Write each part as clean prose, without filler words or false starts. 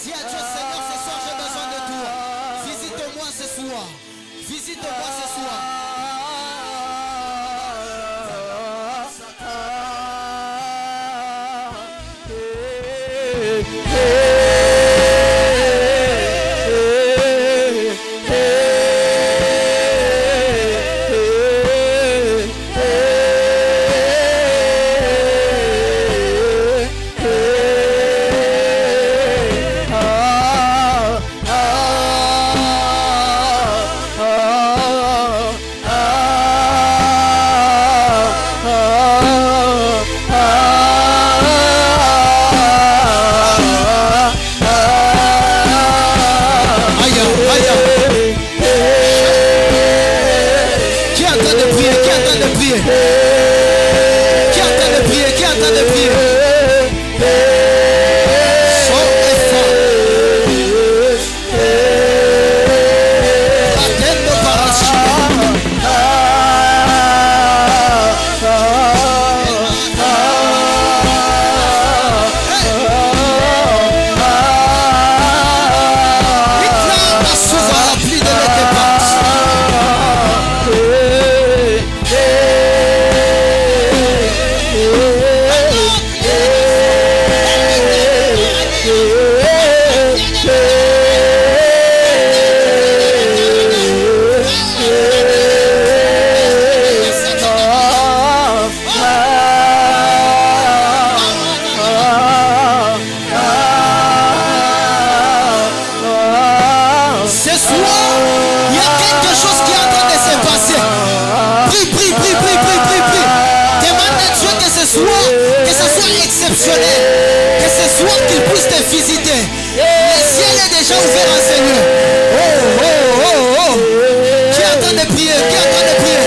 Dis à Dieu, Seigneur, ce soir j'ai besoin de toi. Visite-moi ce soir. Visite-moi ce soir. Que ce soir qu'il puisse te visiter. Le ciel est déjà ouvert à Seigneur. Qui est en train de prier? Qui est en train de prier?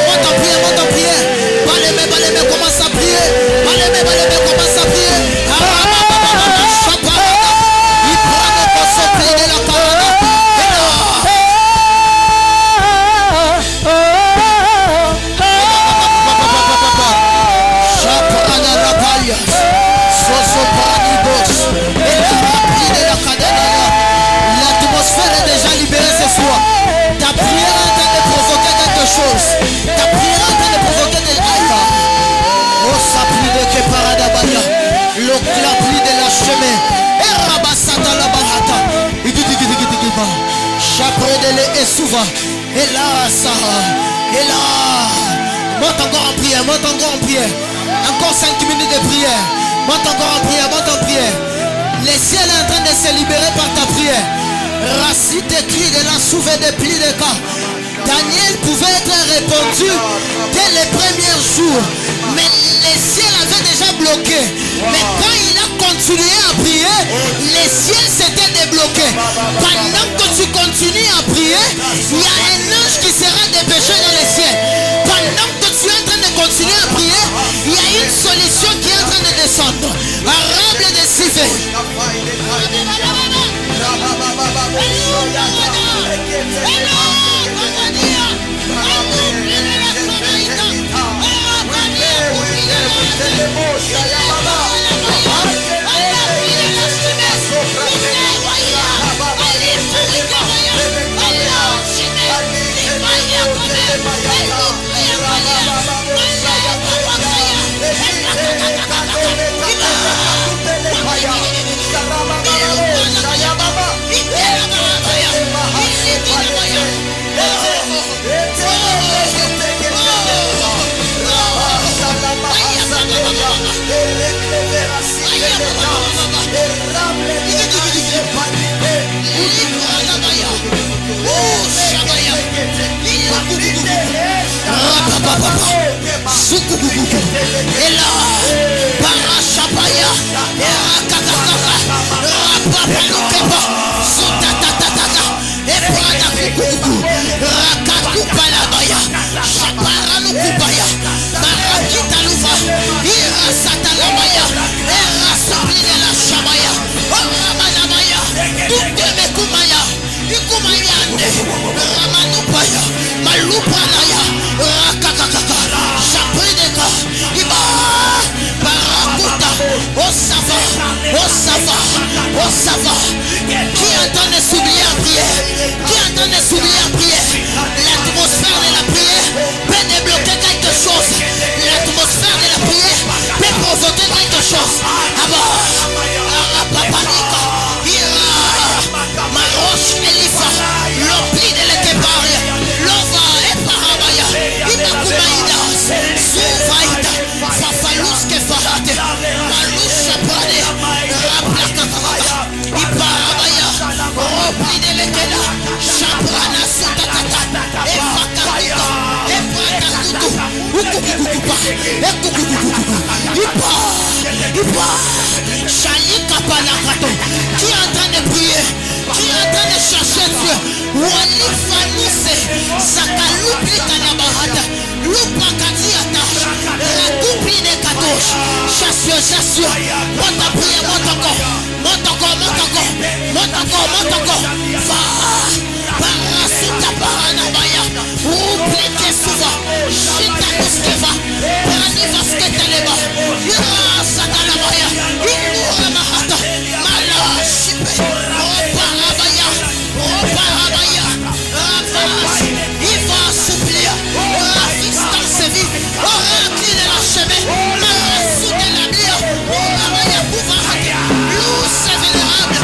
Monte en prière, monte en prière. Balé, commence à prier. Balé, commence à prier. Il prend le poisson plein de la parole. L'atmosphère est déjà libérée ce soir. Ta prière est en train de provoquer quelque chose. Ta prière est en train de provoquer des aïe. Oh, ça plie de que paradabaya. Le clapli de la chemin. Et rabasata la barata. Chapré de l'Essouva. Et là, ça. Et là. Monte encore en prière, monte encore en prière. Encore 5 minutes de prière. Monte encore en prière, monte en prière. Le ciel est en train de se libérer par ta prière. Racine de cris de la souve des plis de cas. Daniel pouvait être répondu dès les premiers jours. Mais le ciel avait déjà bloqué. Mais quand il a continué à prier, le ciel s'était débloqué. Pendant que tu continues à prier, il y a un ange qui sera dépêché dans le ciel. Pendant que tu es en train de continuer à prier, il y a une solution qui est en train de descendre. Arable de Sivé. Et là, Parachapaya, soumis à prière. L'atmosphère de la prière peut débloquer quelque chose. L'atmosphère de la prière peut provoquer quelque chose. Maroche Elifa, l'ompli de l'Ekebaria, l'ova et Parabaya, Imakumaïda, Souvaïda, Fafalus Kefarate, Malus Chaprade, Raplakakaka, Iparabaya, rempli de l'Ekeda, Chaprana Sotakata, Efakakika, Efakakutu, Ukukukukupa, Ekukukukukupa, Ipa, Shalika Panakato, qui est en train de prier, qui est en train de chercher Dieu. Walifa Nise, Sakalupi Kanabahata, Lupakatiata, Rakoupli de Katosh, chasseur, monte à prier, monte encore, va, Parasuta Paranabaya, oublie que souvent, Chita Muskeva, Praniva Sketaleba, Ira Satanabaya, Ilura Mahata, Mala Shipe, Oparabaya, il va suppléer, assistance vive, oracle de la chemin, sous de la bière, Oramaya Pouvaraki, lousse vénérable,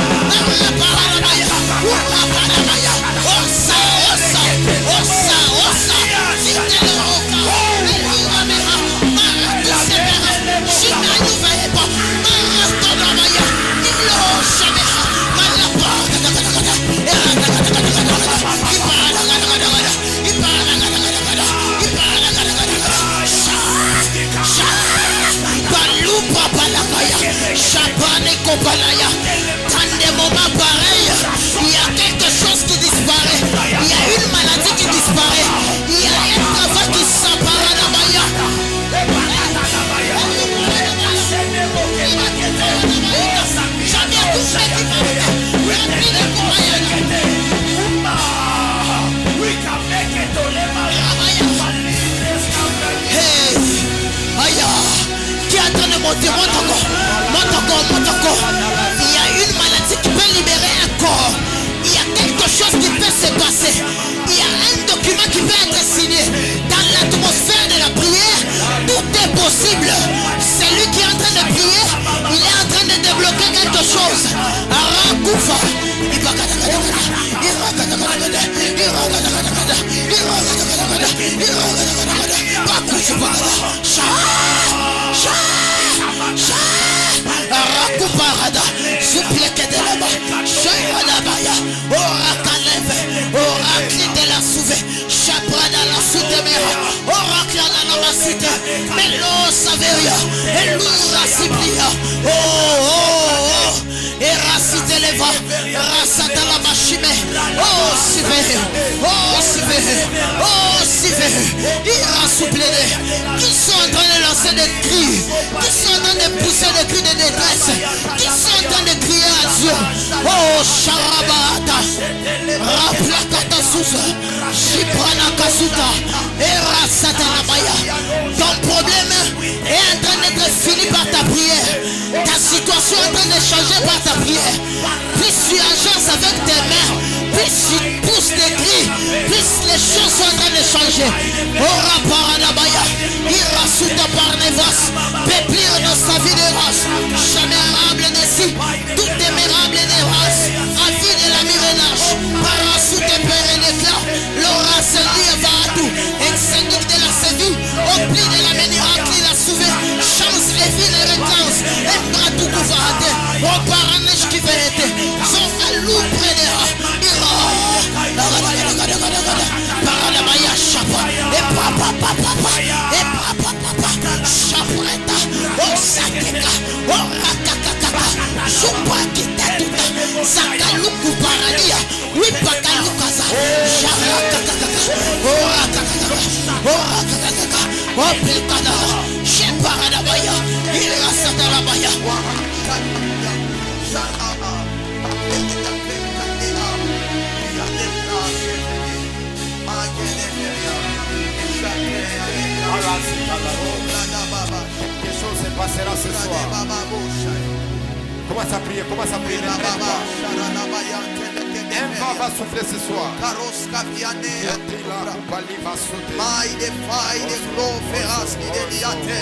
Paralamaya, Paralamaya, Ossa, Titeloka, Uramera, Maratusebera, Shimayuvaeba, Maratonamaya, Ilo Shamera, dans des moments pareils, il y a quelque chose qui disparaît, il y a une maladie qui disparaît, il y a un travail qui s'apparaît dans Maya. Qui est en train de monter, monte encore. Il y a une maladie qui peut libérer un corps. Il y a quelque chose qui peut se passer. Il y a un document qui peut être signé. Dans l'atmosphère de la prière, tout est possible. Celui qui est en train de prier, il est en train de débloquer quelque chose. Arakufa. Rakuparada, soupleke de la bas, Shayadabaya, Orakaleve, Oracle de la Souve, Chaprana la Soudemera, Oracle la Namasite, Melo Saveria, Elura Siblia, oh, Erasite Leva, Rasata la Machime, oh, Sive, Irasouplede, qui sont en train de lancer des cris, qui sont en train de pousser des cris de détresse, qui sont en train de crier à Dieu. Oh, Charabata, Raplakata Sousa, Shiprana Kasuta, Erasatanabaya. Ton problème est en train d'être fini par ta prière. Ta situation est en train de changer par ta prière. Plus tu agences avec tes mains, plus tu pousses des cris, plus les choses sont en train de changer. Ora Paranabaya, Irasuta Parnevas, peuplure dans sa vie de race, chamérable de si, tout démérable de race, avis de la mirenage, parasute père d'éclat, l'aura sendi à tout, excendique de la séville, au pli de la miracle, il a sauvé, chance et vie de réclance, et bras tout couvarde, au paranèche qui veut être, son alou près de la, Paranabaya chapa, et papa, chapreta, oh sakeka, oh rakakaka, chupa kita tuta, sakaluku paradia, wipakalukaza, charakakaka, oh rakakaka, oh pikada, cheparanabaya, irasatarabaya. Quelque chose se passera ce soir. Commence à prier, Un vent va souffler ce soir. Karoska Viane. Bali va sauter. Maide faide cloferas ideliate.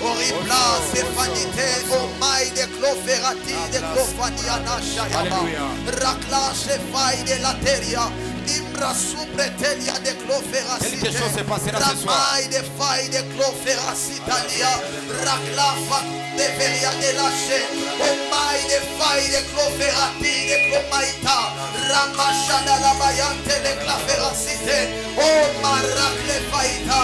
Oribla Stefanite. O maide cloferati de clofaniana shayaba. Rakla shefaide lateria. Imbra subretelia de cloferacite. Quelque chose se passera ce soir. Maide faide cloferacitalia. Rakla fa de veria de lache. O maide faide cloferati de clomaita. Ramashana la bayante de cloferacite. O maracle faita.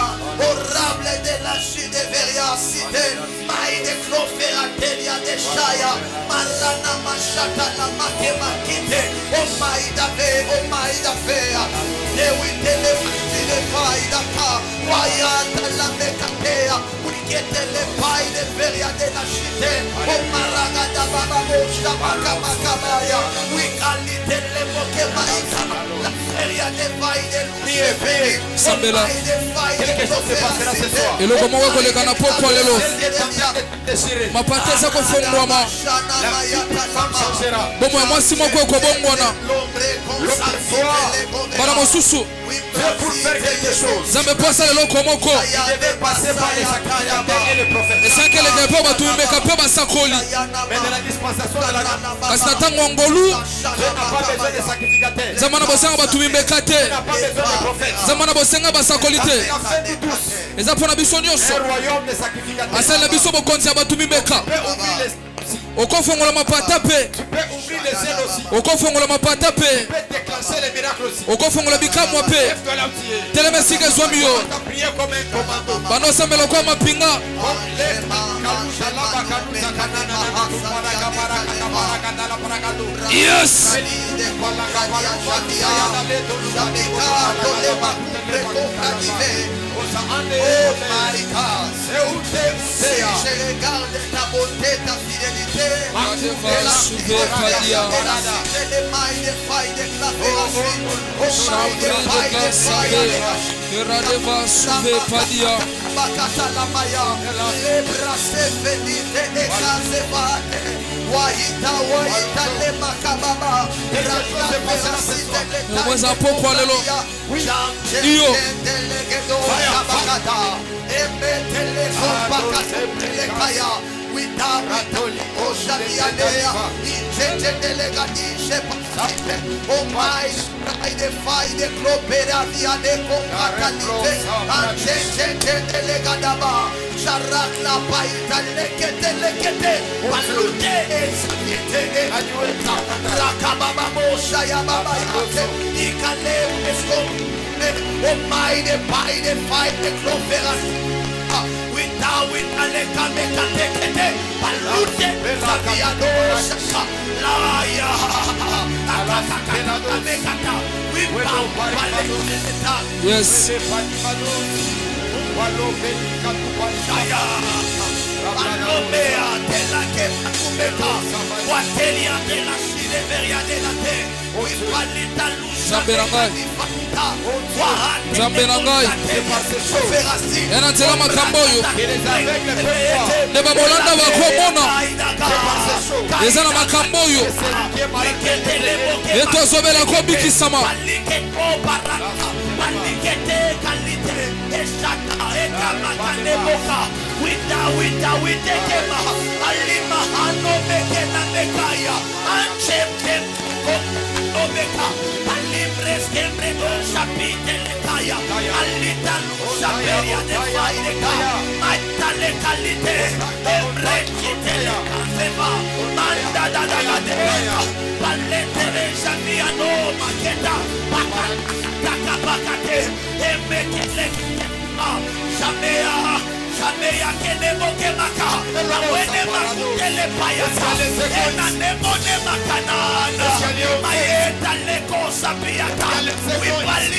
Orable de lache de veriacite. Maide cloferatelia de shaya. Marana mashata la makemakite. O maida ve, o maida ve. They will telefy the car. Why are la mecatea? We get telefy the feria de la shite. Oh, Maragada Baba Mosha Makamaya. We call it Telemoke la feria de Vaide. Sambela. Quelque chose se passera ce soir. Et le comment on les gana pourquoi les lots. Ma pâté ça qu'on fait moi ma. La femme changera. Bon moi si moi quoi bon moi na. Para mo susu. Pour faire quelque chose. Zambe passa le lots comment quoi. Il devait passer par les sacrificateurs et les prophètes. Et ça que les dépôts va tout me capé ba sakoli. Mais dans la dispensation de la Parce que tango ngolu. tu n'as pas besoin de sacrificateurs. Zamana bosenga ba tumimbe Tu kate. n'as pas besoin de prophètes. Zamana bosenga ba sakolite. En fait de tous. Eza pona biso nyonso. Un royaume de sacrificateurs. Asala biso bokonzi ba tumimbe ka. Tu peux ouvrir les Okofongola mapata pe. Tu peux ouvrir les ailes aussi. Okofongola mapata pe. Tu peux déclencher les miracles aussi. Okofongola bikamwa pe. Lève-toi là où tu es. Teleme sike zwami yo. Tu as prié comme un commando. Bano sambela kwa mapinga. Yes. Oh my God, si je regarde ta bonté, ta fidélité, oh my, the fight the clopera via de compacalite, and delegaba, Charakla paita lekete, Palute esite, Rakababa Mosha Yababa, Ikale Escom, oh my, the fight the clopera. With Aleka Mekate, Palute, Fabiano, Laya, Mekata, we bow, Yes. Palomea, Tela Kemaka, Watelia de la Chile, Veria de la Te, we Palita Lucia, Zambenangai. Ena tela makamboyo. Neba bolanda wakomona. Ezana makamboyo. Eto sobela ko bikisama.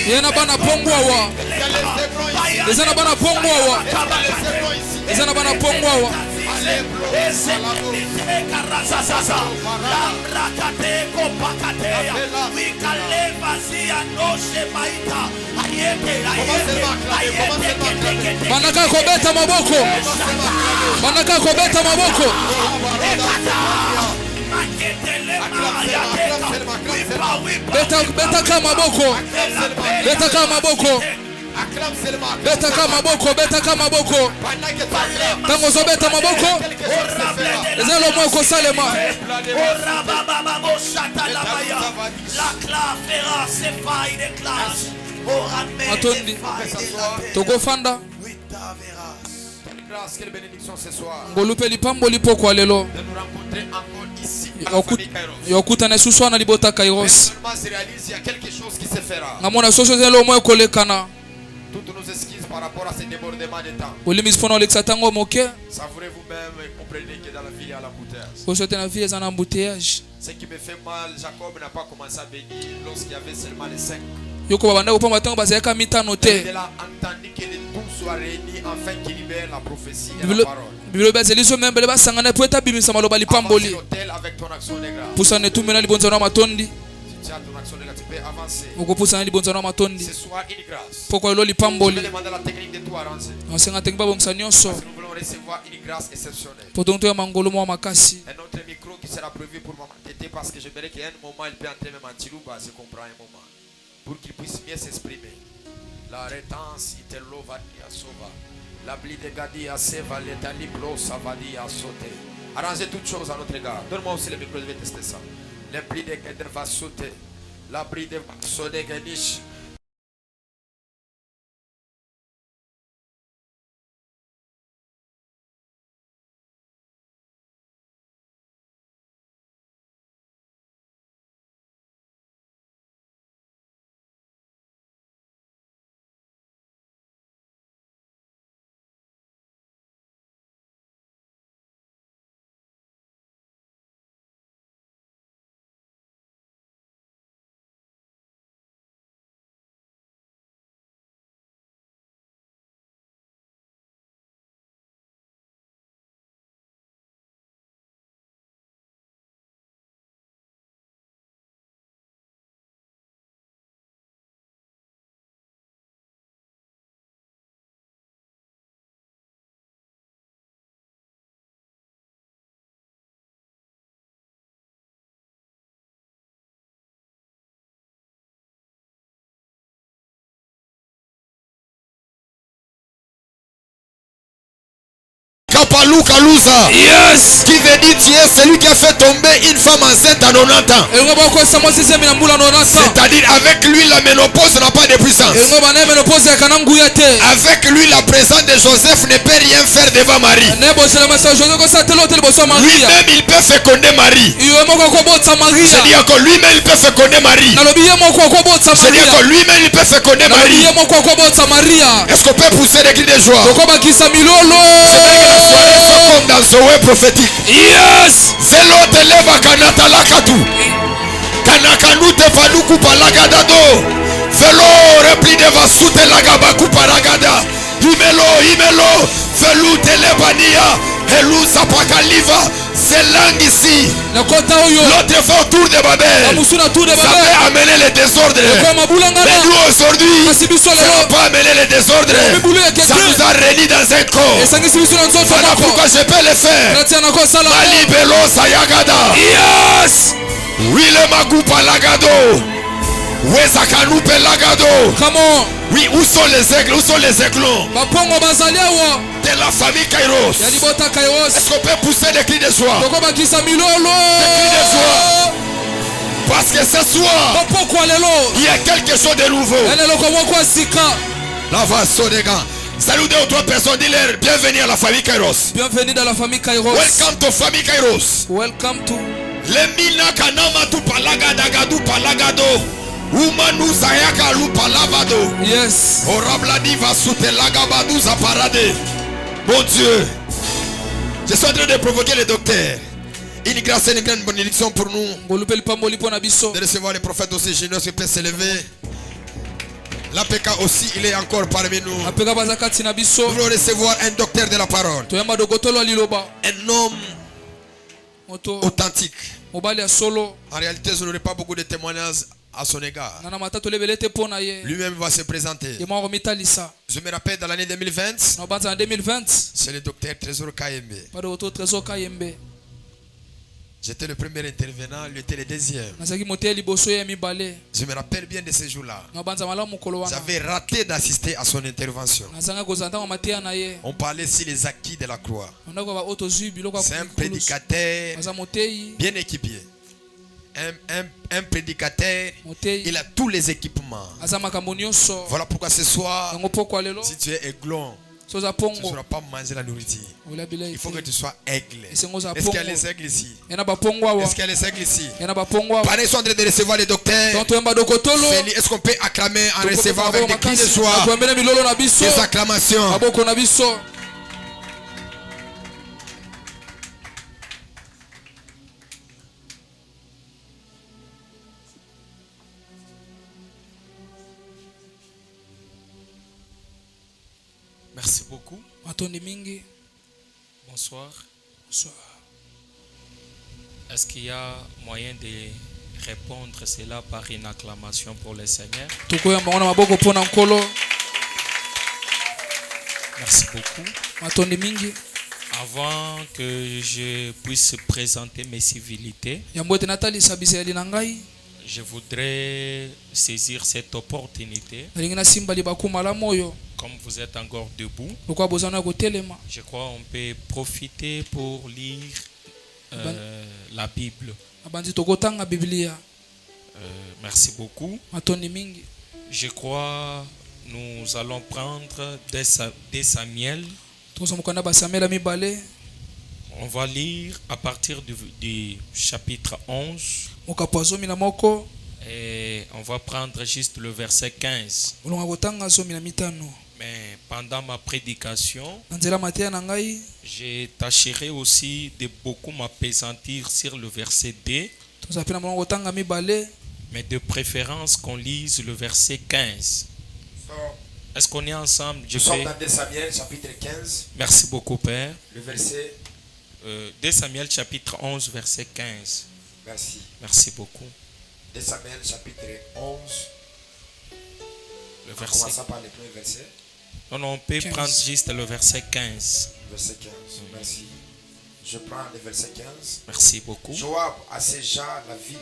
Yena bana pongwawa. Ezana bana pongwawa. Ezana bana pongwawa. Manaka kobeta maboko. Manaka kobeta maboko. Betaka maboko. Betaka maboko. Betaka maboko. Betaka maboko. Tango zo beta maboko. Ezelo moko salema. Atondi. Togo fanda. Grâce, quelle bénédiction ce soir. Ngolupe lipambo lipo kwa lelo. De nous rencontrer encore ici à la famille Kairos. Yokuta na suswa na libota Kairos. Mais seulement se réalise, il y a quelque chose qui se fera. Ngamona soso zelo moyo kolekana. Toutes nos excuses par rapport à ce débordement de temps. Olimi sifona olekisa tango moke. Savourez vous-même et comprenez que dans la vie il y a l'embouteillage. Osote na vie ezana embouteillage. Ce qui me fait mal, Jacob n'a pas commencé à bénir lorsqu'il y avait seulement les 5. Yoko babanda kopamba tango bazeka mitano te. Il a entendu que les tous soient réunis afin qu'il libère la prophétie et la parole. Bibelo bazeliso membele basangana po etabimisa maloba lipamboli. L'hôtel avec ton action de grâce. Pusa netumena libonza na matondi. Si tu as ton action de grâce, tu peux avancer. Ukopusa na libonza na matondi. Ce soir, une grâce. Poko lo Je lipamboli. vais demander la technique de tout arranger. Asenga tekba bomsa nyonso. Parce que nous voulons recevoir une grâce exceptionnelle. Poto to ya mangolo mo makasi. Un autre micro qui sera prévu pour Maman Tété parce que je verrai qu'à un moment il peut entrer même en Tilouba, je comprends un moment. Pour qu'il puisse mieux s'exprimer. La rétence, il te l'ovadi à sauva. La bli de gadi à seva, l'état libro, savadi à sauter. Arrangez toutes choses à notre égard. Donne-moi aussi le micro, je vais tester ça. Le bli de gadi va sauter. La bli de sauter ganish. Kapalou Kalouza. Yes. Qui veut dire tu es celui qui a fait tomber une femme enceinte à 90 ans. C'est-à-dire avec lui la ménopause n'a pas de puissance. Avec lui la présence de Joseph ne peut rien faire devant Marie. Lui-même il peut féconder Marie. C'est-à-dire que lui-même il peut féconder Marie. C'est-à-dire que lui-même il peut féconder Marie. Est-ce qu'on peut pousser des cris de joie? C'est comme dans ce web prophétique. Yes. Zelo te leva kanata lakatu. Kanakanu te faluku palagadado. Velo repli de vasute lagabaku paragada. Imelo. Velu te lebania. Elu sapakaliva. C'est langue ici. L'autre fois autour de Babel. Ça peut amener le désordre. Mais nous aujourd'hui, ça n'a pas amené le désordre. Ça nous a réunis dans un corps. Voilà pourquoi je peux le faire. Malibelo Sayagada. Yes. Oui, le Magoupa Lagado. Wezakanu Pelagado. Comment? Oui, où sont les aigles? Où sont les aiglons de la famille Kairos? Est-ce qu'on peut pousser des cris de joie? Des cris de joie. Parce que ce soir, il y a quelque chose de nouveau. La vaso des gars. Salut deux ou trois personnes, dis-leur bienvenue à la famille Kairos. Bienvenue dans la famille Kairos. Welcome to famille Kairos. Welcome to. Le mina kanama tu palagadagadu palagado. Umanu sayaka lu palavado. Yes. Orabladi va souter lagabadu zaparade. Mon Dieu. Je suis en train de provoquer le docteur. Une grâce et une grande bénédiction pour nous. De recevoir les prophètes aussi généreux qui peuvent s'élever. L'APK aussi, il est encore parmi nous. Nous voulons recevoir un docteur de la parole. Un homme authentique. En réalité, je n'aurai pas beaucoup de témoignages à son égard. Lui-même va se présenter. Je me rappelle dans l'année 2020, c'est le docteur Trésor Kayembe. J'étais le premier intervenant, lui était le deuxième. nazaki moteya liboso ya mibale Je me rappelle bien de ces jours-là. na banza malamu mokolo wana J'avais raté d'assister à son intervention. nazanga kozala ntango mateya na ye On parlait sur les acquis de la croix. ondako ba oyo tozwi biloko C'est un prédicateur aza moteyi bien équipé. Un prédicateur, moteyi il a tous les équipements. aza makambo nyonso Voilà pourquoi ce soir, yango pokwa lelo si tu es aiglon, so oza tu ne pongo sauras pas manger la nourriture. olia bilei Il faut que te tu sois aigle. esengo oza Est-ce qu'il y a pongo les aigles ici? yana bapongo awa Est-ce qu'il y a les aigles ici? yana bapongo awa Pendant qu'ils sont en train de recevoir les docteurs, donc toyemba dokotolo est-ce qu'on peut acclamer en recevant avec des cris de joie, toyembela milolo na biso des acclamations? maboko na biso. Merci beaucoup. matondi mingi. Bonsoir. Bonsoir. Est-ce qu'il y a moyen de répondre cela par une acclamation pour le Seigneur? tokoyamba ngo na maboko mpona nkolo. Merci beaucoup. matondi mingi. Avant que je puisse présenter mes civilités, yambo ete natalisa biseli na ngai je voudrais saisir cette opportunité. nalingi nasimba libaku malamu oyo Comme vous êtes encore debout, lokola bozana ya kotelema je crois qu'on peut profiter pour lire la Bible. abandi tokotanga biblia. Merci beaucoup. matondi mingi. Je crois nous allons prendre des Samuel. tokozwa mokanda basamuel ya mibale. On va lire à partir du chapitre 11 mokapo ya zomi na moko et on va prendre juste le verset 15. molongo ya kotanga zomi na mitano. Mais pendant ma prédication, na nzela mateya na ngai j'ai tâcherai aussi de beaucoup m'appesantir sur le verset 2, tozala mpe na molongo ya kotanga mibale. mais de préférence qu'on lise le verset 15. Est-ce qu'on est ensemble? Nous sommes dans 2 Samuel chapitre 15, Merci beaucoup, Père. le verset. 2 Samuel chapitre 11, verset 15. Merci. Merci beaucoup. 2 Samuel chapitre 11. Le En verset. commençant par le premier verset. Non, on peut 15. prendre juste le verset 15. Verset 15. Merci. Je prends le verset 15. Merci beaucoup. Joab assiégea la ville,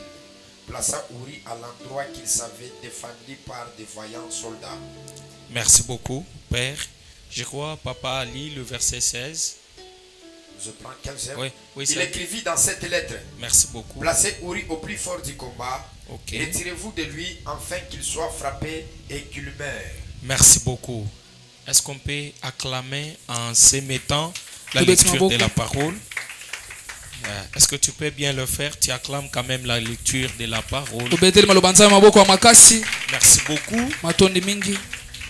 plaça Uri à l'endroit qu'il savait défendu par des voyants soldats. Merci beaucoup, Père. Je crois, Papa lit le verset 16. Je prends 15. Oui, oui, Il c'est- écrivit dans cette lettre: Merci beaucoup. placez Uri au plus fort du combat. Ok. Retirez-vous de lui afin qu'il soit frappé et qu'il meure. Merci beaucoup. Est-ce qu'on peut acclamer en se mettant la Tout bêtement lecture de beaucoup. la parole? Est-ce que tu peux bien le faire? Tu acclames quand même la lecture de la parole. tobeteli maloba nzambe maboko ya makasi. Merci beaucoup. matondi mingi.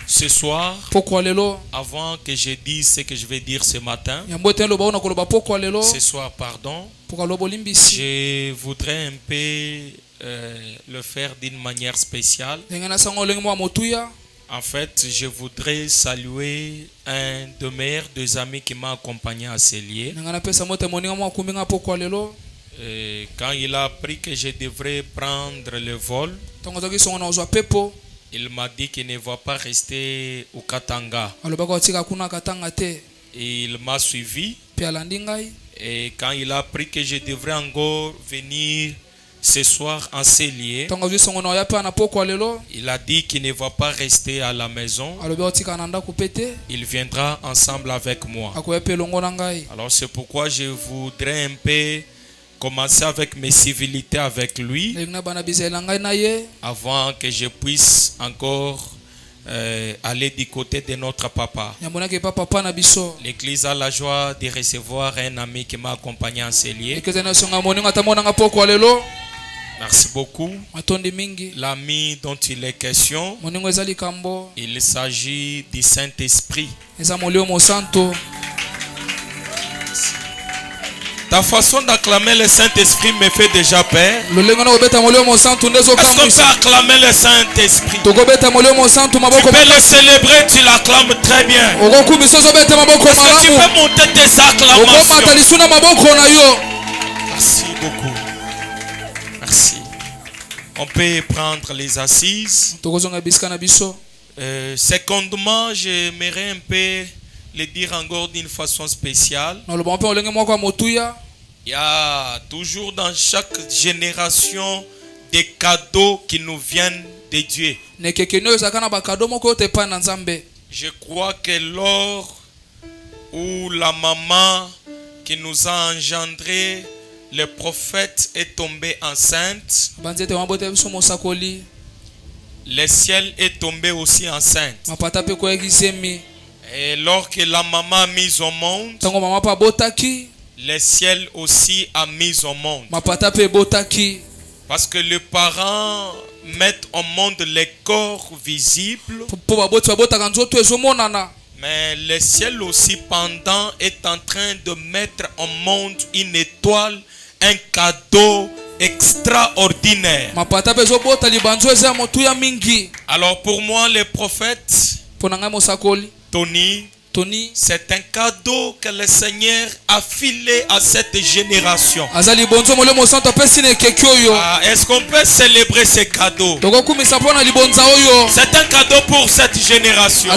Ce soir, pokwa lelo avant que je dise ce que je vais dire ce matin, yambo ete loba ona koloba pokwa lelo ce soir, pardon, poka loba olimbisi. je voudrais un peu le faire d'une manière spéciale. ndenge nasango olenge mwa motuya. En fait, je voudrais saluer un de mes meilleurs deux amis qui m'a accompagné à Célier. ndenge napesa moto moninga mwa kumbinga pokwa lelo. Quand il a appris que je devrais prendre le vol, ntango azwaki songo na ozwa pepo il m'a dit qu'il ne va pas rester au Katanga. alobaki otika kuna katanga te Et il m'a suivi. mpe alandi ngai. Et quand il a appris que je devrais encore venir ce soir en Célier, ntango azwi songo na oya mpe ana pokwa lelo il a dit qu'il ne va pas rester à la maison. alobi otika na ndako mpe te Il viendra ensemble avec moi. akoya mpe elongo na ngai. Alors c'est pourquoi je voudrais un peu commencer avec mes civilités avec lui ndenge nabana bizali na ngai na ye avant que je puisse encore aller du côté de notre papa. yambonaki epa papa na biso. L'église a la joie de recevoir un ami qui m'a accompagné en Célier. ekeza na songa moninga ata monanga pokwa lelo. Merci beaucoup. matondi mingi. L'ami dont il est question, moningo eza likambo il s'agit du Saint-Esprit. eza molio mosanto. Ta façon d'acclamer le Saint-Esprit me fait déjà peur. lolenge na kobeta molio mosantu nde Est-ce qu'on peut ezokamwisa. acclamer le Saint-Esprit? tokobeta molio mosantu Tu maboko peux le célébrer, tu l'acclames très bien. okokumisa ozobeta maboko Est-ce que tu malamu. peux monter tes okomata acclamations? lisu na maboko na yo. Merci beaucoup. Merci. On peut prendre les assises. tokozonga bisika na biso. Secondement, j'aimerais un peu le dire encore d'une façon spéciale. naloba mpe olenge moko ya motuya. Il y a toujours dans chaque génération des cadeaux qui nous viennent de Dieu. Je crois que lors où la maman qui nous a engendrés, le prophète est tombé enceinte, le ciel est tombé aussi enceinte. Et lorsque la maman a mis au monde, le ciel aussi a mis au monde. Parce que les parents mettent au monde les corps visibles, mais le ciel aussi pendant est en train de mettre au monde une étoile, un cadeau extraordinaire. Alors pour moi, les prophètes, Tony, c'est un cadeau que le Seigneur a filé à cette génération. Est-ce qu'on peut célébrer ce cadeau? C'est un cadeau pour cette génération.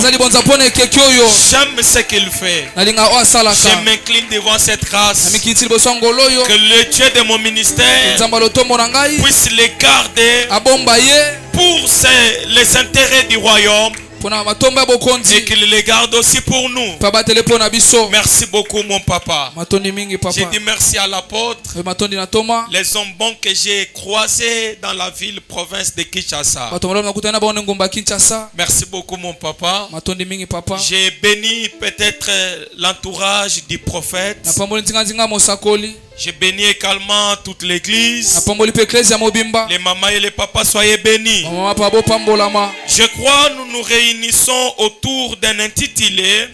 J'aime ce qu'il fait. Je m'incline devant cette grâce. Que le Dieu de mon ministère puisse les garder pour les intérêts du royaume. Et qu'il les garde aussi pour nous. Merci beaucoup mon papa. J'ai dit merci à l'apôtre, les hommes bons que j'ai croisés dans la ville province de Kinshasa. Merci beaucoup mon papa. J'ai béni peut-être l'entourage du prophète. J'ai béni également toute l'église. Les mamans et les papas, soyez bénis. Je crois nous nous réunissons autour d'un intitulé.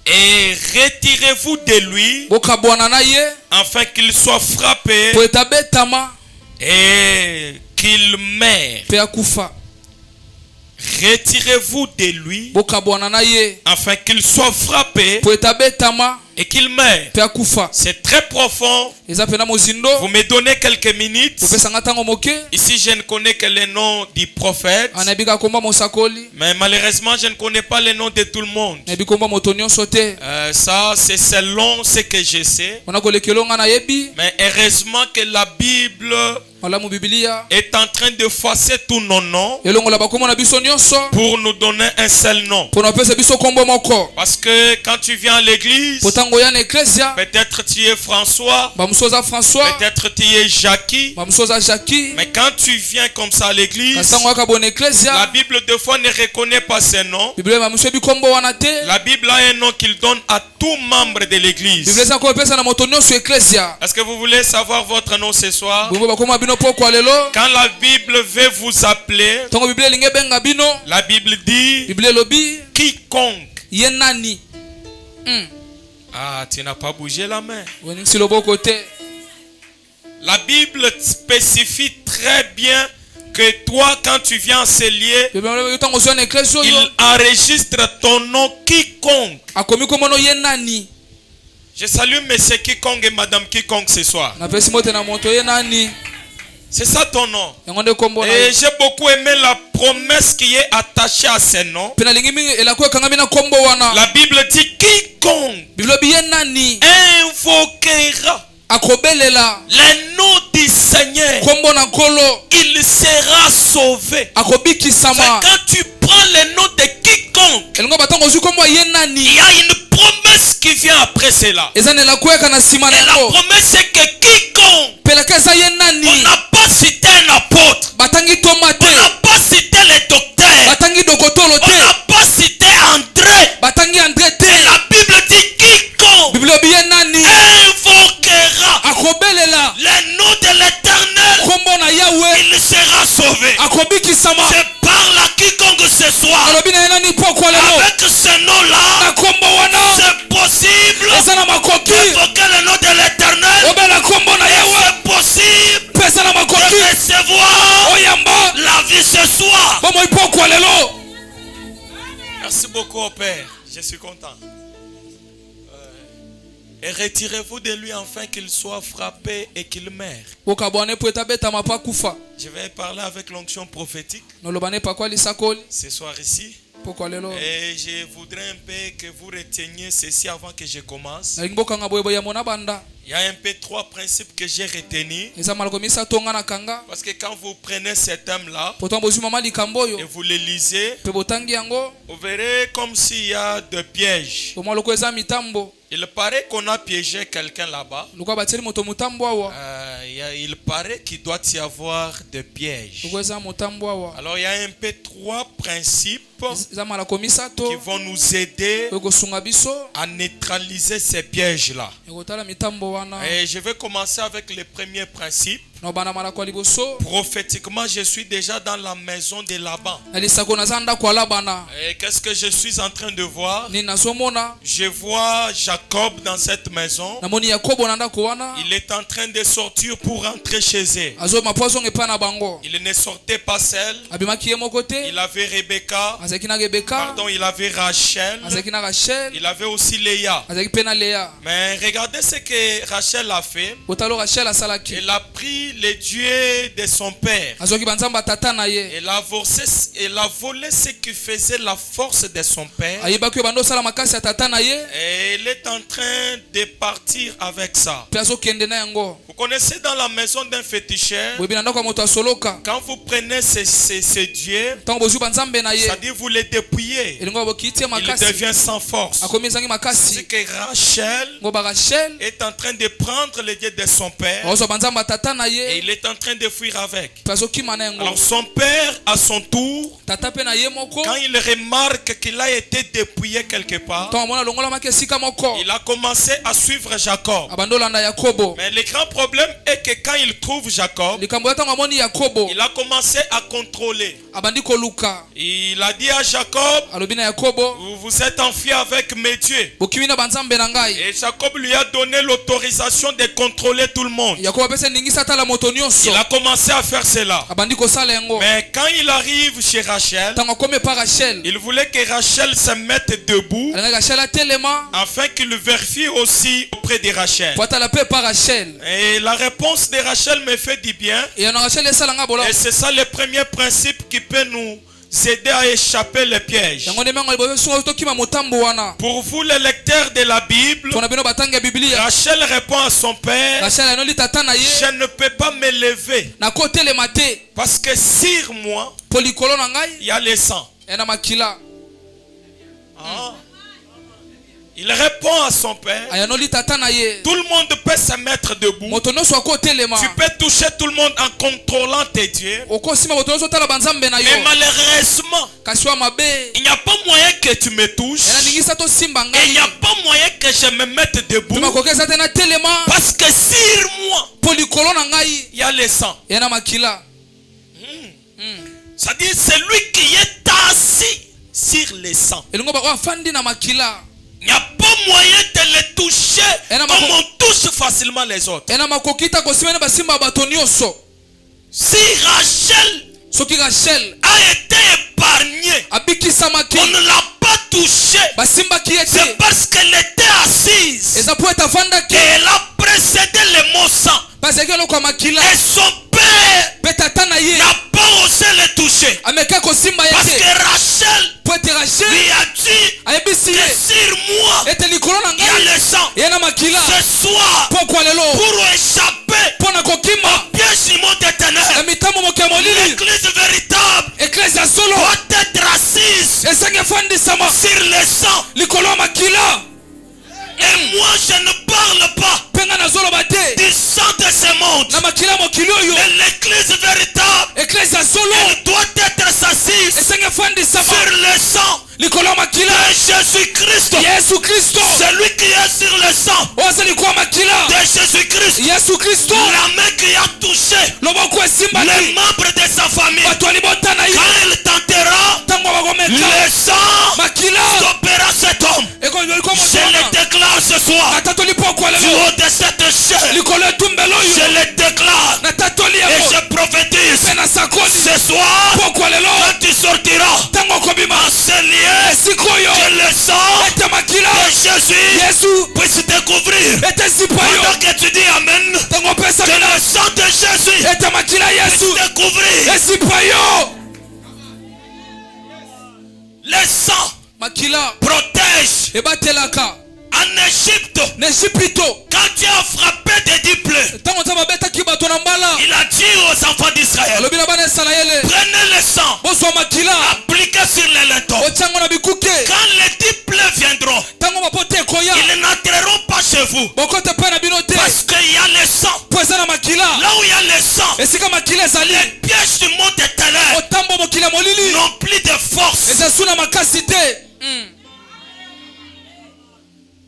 Et retirez-vous de lui afin qu'il soit frappé et qu'il meure. Retirez-vous de lui afin qu'il soit frappé et qu'il meure. C'est très profond. Vous me donnez quelques minutes. Ici je ne connais que le nom du prophète, mais malheureusement je ne connais pas le nom de tout le monde. Ça c'est selon ce que je sais. Mais heureusement que la Bible est en train de effacer tous nos noms pour nous donner un seul nom. Parce que quand tu viens à l'église, peut-être tu es François, peut-être tu es Jackie, mais quand tu viens comme ça à l'église, la Bible des fois ne reconnaît pas ces noms. La Bible a un nom qu'il donne à tout membre de l'église. Est-ce que vous voulez savoir votre nom ce soir? Quand la Bible veut vous appeler, la Bible dit quiconque. Ah, tu n'as pas bougé la main. La Bible spécifie très bien que toi, quand tu viens en ce lieu, il enregistre ton nom quiconque. Je salue monsieur quiconque et madame quiconque ce soir. C'est ça ton nom. Et j'ai beaucoup aimé la promesse qui est attachée à ce nom. La Bible dit quiconque invoquera le nom du Seigneur, il sera sauvé. Quand tu prends le nom de quiconque, il y a une promesse qui vient après cela. Et la promesse c'est que quiconque, on n'a pas cité un apôtre, on n'a pas cité le docteur, on n'a pas cité André. Et la Bible dit quiconque invoquera le nom de l'Éternel, il sera sauvé. Je parle à quiconque ce soir. Avec ce nom-là, c'est possible d'évoquer le nom de l'Éternel. C'est possible de recevoir la vie ce soir. Merci beaucoup au Père. Je suis content. Et retirez-vous de lui afin qu'il soit frappé et qu'il meure. Je vais parler avec l'onction prophétique ce soir ici. Et je voudrais un peu que vous reteniez ceci avant que je commence. Il y a un peu 3 principes que j'ai retenus. Parce que quand vous prenez cet thème-là et vous le lisez, vous verrez comme s'il y a des pièges. Il paraît qu'on a piégé quelqu'un là-bas. Il paraît qu'il doit y avoir des pièges. Alors il y a un peu 3 principes qui vont nous aider à neutraliser ces pièges-là. Et je vais commencer avec le premier principe. Prophétiquement, je suis déjà dans la maison de Laban. Et qu'est-ce que je suis en train de voir? Je vois Jacob dans cette maison. Il est en train de sortir pour rentrer chez eux. Il ne sortait pas seul. Il avait Rebecca. Pardon, il avait Rachel. Il avait aussi Léa. Mais regardez ce que Rachel a fait. Elle a pris les dieux de son père. Elle a volé ce qui faisait la force de son père. Et elle est en train de partir avec ça. Vous connaissez dans la maison d'un féticheur, quand vous prenez ces dieux, c'est-à-dire vous les dépouillez, il devient sans force. C'est que Rachel est en train de prendre les dieux de son père. Et il est en train de fuir avec. Alors son père, à son tour, quand il remarque qu'il a été dépouillé quelque part, il a commencé à suivre Jacob. Mais le grand problème est que quand il trouve Jacob, il a commencé à contrôler. Il a dit à Jacob, vous vous êtes enfui avec mes dieux. Et Jacob lui a donné l'autorisation de contrôler tout le monde. Il a commencé à faire cela. Mais quand il arrive chez Rachel, il voulait que Rachel se mette debout afin qu'il vérifie aussi auprès de Rachel. Et la réponse de Rachel me fait du bien. Et c'est ça le premier principe qui peut nous aider à échapper les pièges. Pour vous les lecteurs de la Bible, Rachel répond à son père, je ne peux pas me lever parce que sur moi il y a le sang. Il répond à son père, tout le monde peut se mettre debout. Tu peux toucher tout le monde en contrôlant tes dieux. Mais malheureusement, il n'y a pas moyen que tu me touches. Et il n'y a pas moyen que je me mette debout. Parce que sur moi, il y a le sang. C'est-à-dire c'est lui qui est assis sur le sang. Il n'y a pas moyen de les toucher comme on touche facilement les autres. Si Rachel a été épargnée, on ne l'a pas touchée, c'est parce qu'elle était assise et elle a précédé le mot sang. Et son père n'a pas osé le toucher. Parce que Rachel lui a dit que sur moi il y a le sang. Ce soir, pour échapper au piège des ténèbres, l'église véritable doit être assise sur le sang. Et moi je ne parle pas du sang de ce monde. Mais l'église véritable, elle doit être assise sur le sang de Jésus-Christ. Celui qui est sur le sang de Jésus-Christ, la main qui a touché les membres de sa famille, quand il tentera, le sang stoppera cet homme. Je le déclare ce soir du haut de cette chaîne. Je le déclare et je prophétise ce soir, quand tu sortiras enseigné que le sang de Jésus puisse te couvrir. Pendant que tu dis Amen, que le sang de Jésus puisse te couvrir. Le sang protège. En Égypte, quand Dieu a frappé des disciples, il a dit aux enfants d'Israël, prenez le sang, appliquez sur les linteaux. Quand les disciples viendront, ils n'entreront pas chez vous, parce qu'il y a le sang. Là où il y a le sang, les pièges du monde éternel n'ont plus de force.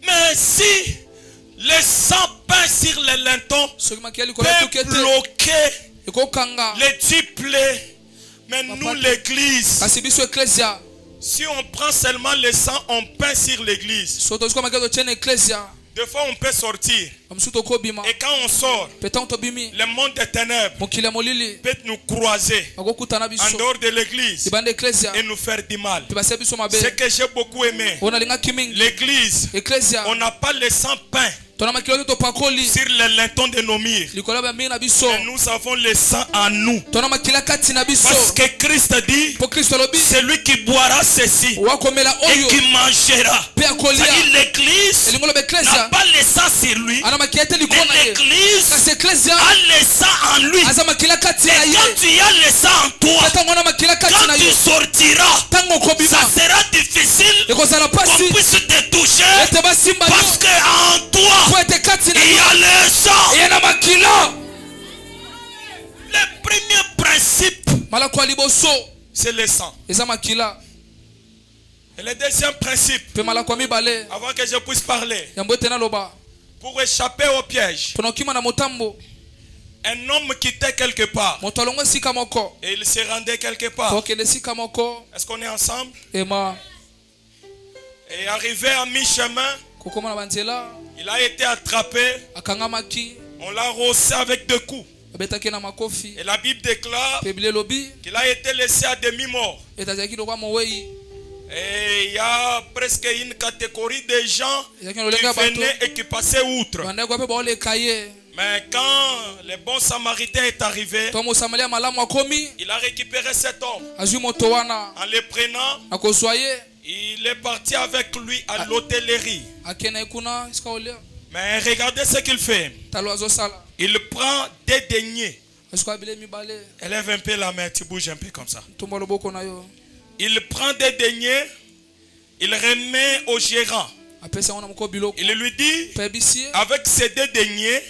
Mais si le sang peint sur les linteaux peut bloquer les disciples, mais nous l'église, si on prend seulement le sang, on peint sur l'église. Des fois on peut sortir. Et quand on sort, le monde des ténèbres peut nous croiser en dehors de l'église et nous faire du mal. Ce que j'ai beaucoup aimé, l'église, on n'a pas le sang peint sur les linteaux de nos murs. Et nous avons le sang en nous. Parce que Christ dit, celui qui boira ceci et qui mangera. C'est-à-dire l'église n'a pas le sang sur lui, mais l'église a le sang en lui. Et quand tu as le sang en toi, quand tu sortiras, ça sera difficile qu'on puisse te toucher, parce qu'en toi il y a le sang. Le premier principe, c'est le sang. Et le deuxième principe, avant que je puisse parler, pour échapper au piège, un homme quittait quelque part et il se rendait quelque part. Est-ce qu'on est ensemble? Et arrivé à mi-chemin, il a été attrapé. On l'a rossé avec 2 coups. Et la Bible déclare qu'il a été laissé à demi-mort. Et il y a presque une catégorie de gens qui venaient et qui passaient outre. Mais quand le bon samaritain est arrivé, il a récupéré cet homme. En le prenant, il est parti avec lui à l'hôtellerie. Mais regardez ce qu'il fait. Il prend des deniers. Élève un peu la main, tu bouges un peu comme ça. Il prend des deniers, il remet au gérant. Il lui dit, avec ces 2 deniers,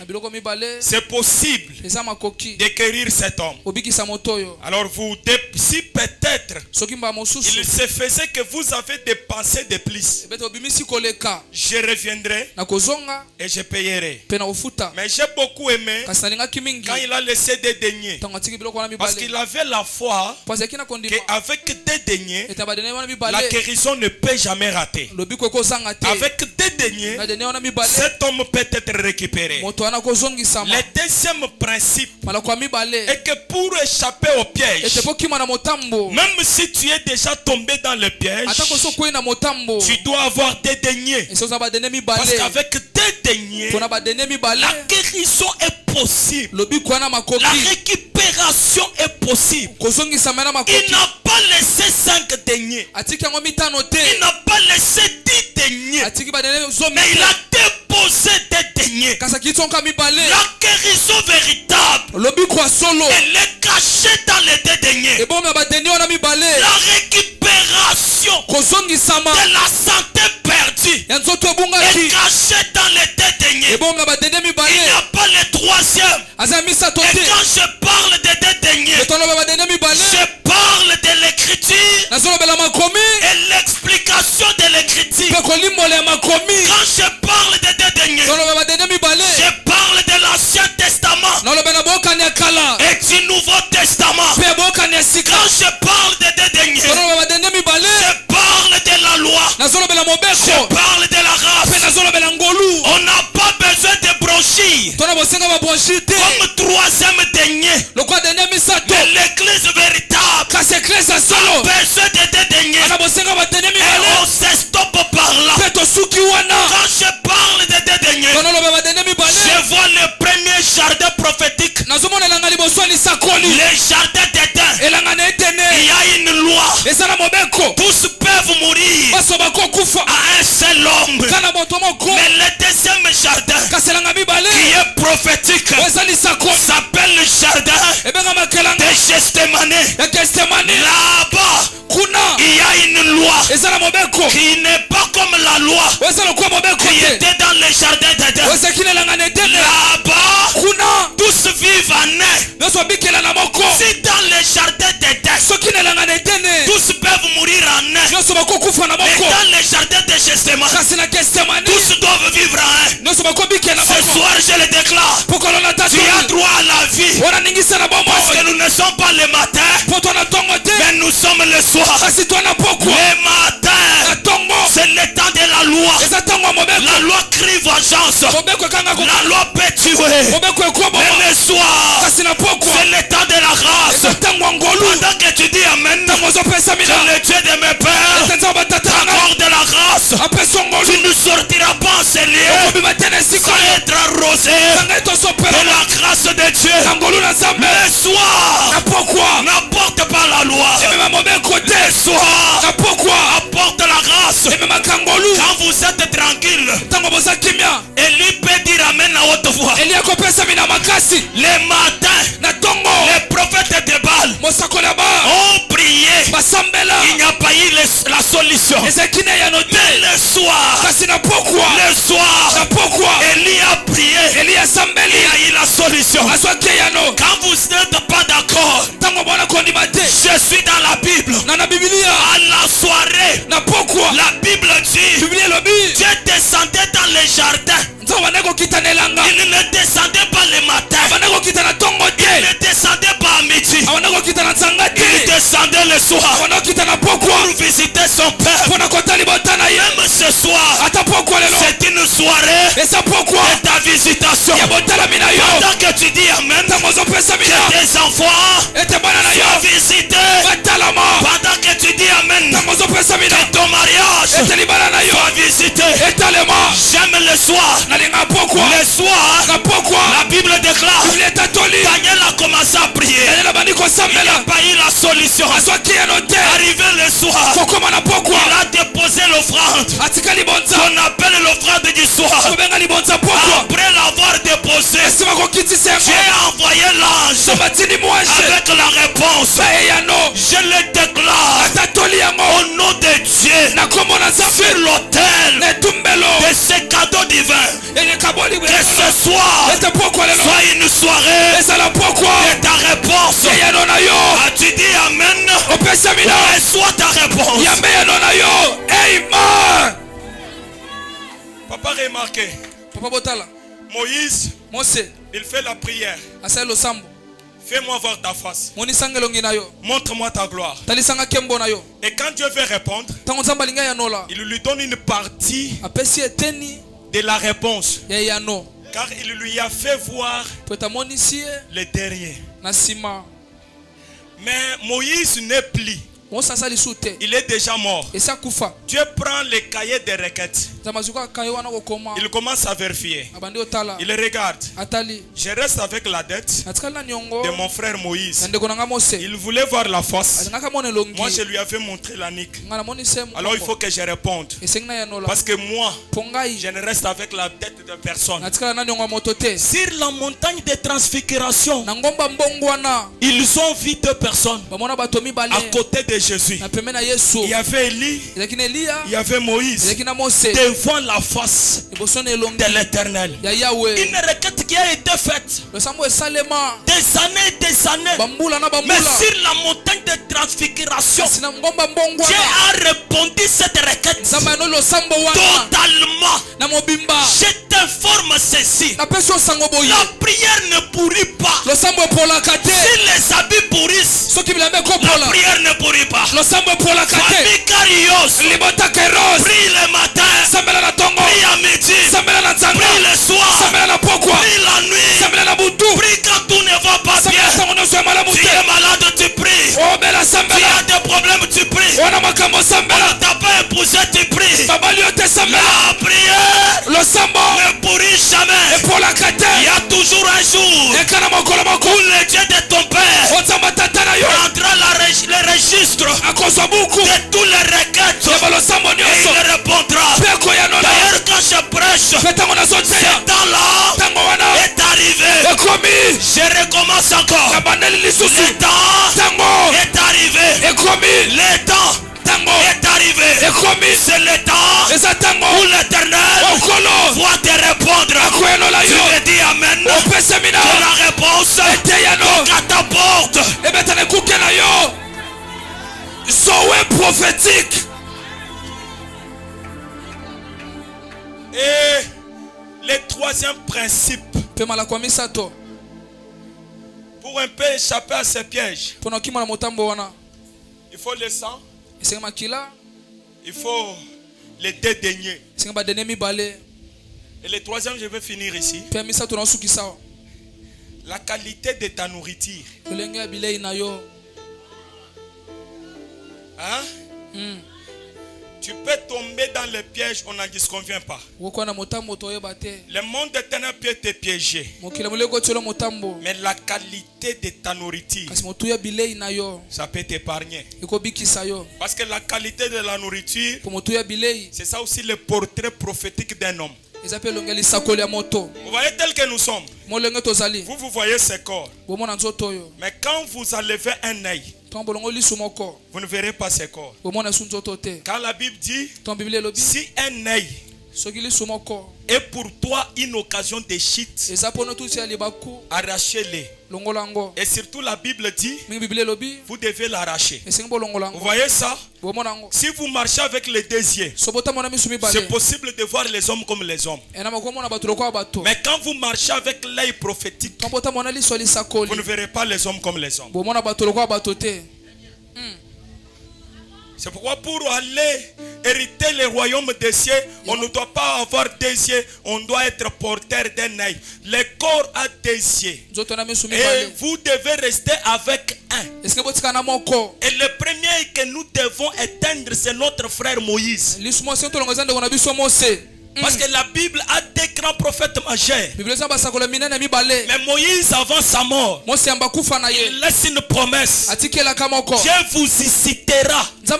c'est possible de guérir cet homme. Alors vous, si peut-être il se faisait que vous avez dépensé de plus, je reviendrai et je payerai. Mais j'ai beaucoup aimé quand il a laissé des deniers, parce qu'il avait la foi qu'avec des deniers, la guérison ne peut jamais rater. Avec des deniers, cet homme peut être récupéré. Le deuxième principe est que pour échapper au piège, même si tu es déjà tombé dans le piège, tu dois avoir des deniers. Parce qu'avec des deniers, la guérison est possible. La récupération est possible. Il n'a pas laissé 5 deniers. Il n'a pas laissé 10 deniers. Mais il a déposé des deniers. La guérison véritable, elle est cachée dans les 2 deniers. La récupération de la santé perdue est cachée dans les 2 deniers. Il n'y a pas le 3e. Et quand je parle des 2 deniers, je parle de l'écriture et l'explication de l'écriture. Quand je parle des 2 deniers, je parle de l'Ancien Testament et du Nouveau Testament. Quand je parle des 2 deniers, je parle de la loi, je parle de la race. On n'a pas besoin de brochures comme 3e denier. Mais l'église véritable a besoin de 2 deniers. Et on se stoppe par là. Quand je parle de 2 deniers, je vois le premier jardin prophétique, le jardin d'Éden. Il y a une loi. Tous peuvent prophétique s'appelle le jardin de Gethsemane. Là-bas, il y a une loi qui n'est pas comme la loi qui était dans le jardin d'Éden. Là-bas, tous vivent en un. Si dans le jardin d'Éden, tous peuvent mourir en un. Mais dans le jardin de Gethsemane, tous doivent vivre en un. Ce soir, je le déclare. Tu as droit à la vie. Parce que nous ne sommes pas le matin, mais nous sommes le soir. Le matin, c'est le temps de la loi. La loi crie vengeance. La loi peut tuer. Mais le soir, c'est le temps de la grâce. Pendant que tu dis Amen, le Dieu de mes pères t'accorde de la grâce. Tu ne sortiras pas en ces lieux sans être arrosé de la grâce de Dieu. Le soir, n'apporte pas la loi. Le soir, apporte la grâce. Quand vous êtes tranquille, Élie peut dire Amen à haute voix. Le matin, les prophètes de Baal ont prié. Il n'y a pas eu la solution. Mais le soir, Élie a prié. Il y a eu la solution. Quand vous n'êtes pas d'accord, je suis dans la Bible. À la soirée, la Bible dit Dieu descendait dans le jardin. Il ne descendait pas le matin. Il ne descendait pas à midi. Il descendait le soir pour visiter son père. Même ce soir, c'est une soirée de ta visitation. Pendant que tu dis Amen, que tes enfants soient visités. Pendant que tu dis Amen, que ton mariage soit visité. J'aime le soir. Le soir, la Bible déclare Daniel a commencé à prier. Il n'a pas eu la solution. Arrivé le soir, il a déposé l'offrande. On appelle l'offrande du soir. Après l'avoir déposé, Dieu a envoyé l'ange avec la réponse. Je le déclare au nom de Dieu sur l'autel de ce cadeau divin. Que ce soir soit une soirée de ta réponse. As-tu dit Amen? Reçois ta réponse. Amen. Papa remarqué, Moïse, il fait la prière. Fais-moi voir ta face. Montre-moi ta gloire. Et quand Dieu veut répondre, il lui donne une partie de la réponse. Car il lui a fait voir le derrière. Mais Moïse n'est plus. Il est déjà mort. Dieu prend les cahiers des requêtes. Il commence à vérifier. Il regarde. Je reste avec la dette de mon frère Moïse. Il voulait voir la face. Moi je lui avais montré la nique. Alors il faut que je réponde. Parce que moi, je ne reste avec la dette de personne. Sur la montagne de transfiguration, ils ont vu deux personnes à côté de Jésus. Il y avait Élie, il y avait Moïse devant la face de l'Éternel. Une requête qui a été faite des années. Mais sur la montagne de transfiguration, Dieu a répondu cette requête totalement. Je t'informe ceci. La prière ne pourrit pas. Si les habits pourrissent, la prière ne pourrit pas. Famille Carios, prie le matin, prie à midi, prie le soir, prie la nuit, prie quand tout ne va pas bien. Tu es malade, tu pries. Tu as des problèmes, tu pries. On ne t'a pas épousé, tu pries. La prière ne pourrit jamais. Il y a toujours un jour où le Dieu de ton père prendra le registre de tous les requêtes et il répondra. D'ailleurs quand je prêche, c'est dans là Je recommence encore. Le temps est arrivé. Le temps est arrivé. C'est le temps où l'Éternel va te répondre. Tu me dis amen. Que la réponse est à ta porte. Prophétique. Et le troisième principe, pour un peu échapper à ces pièges, il faut le sang, il faut les dédaigner. Et le troisième, je vais finir ici. La qualité de ta nourriture. Hein? Tu peux tomber dans les pièges, on n'en disconvient pas. Le monde des ténèbres peut te piéger. Mais la qualité de ta nourriture, ça peut t'épargner. Parce que la qualité de la nourriture, c'est ça aussi le portrait prophétique d'un homme. Vous voyez tel que nous sommes. Vous voyez ce corps. Mais quand vous enlevez un œil, vous ne verrez pas ce corps. Quand la Bible dit, si un œil est pour toi une occasion de chute, arrachez-les. Et surtout la Bible dit, vous devez l'arracher. Vous voyez ça? Si vous marchez avec les désirs, c'est possible de voir les hommes comme les hommes. Mais quand vous marchez avec l'œil prophétique, vous ne verrez pas les hommes comme les hommes. C'est pourquoi pour aller hériter le royaume des cieux, on ne doit pas avoir des yeux, on doit être porteur d'un œil. Le corps a des yeux. Et vous devez rester avec un. Et le premier que nous devons éteindre, c'est notre frère Moïse. Parce que la Bible a des grands prophètes majeurs. Mais Moïse, avant sa mort, il laisse une promesse. Dieu vous y citera un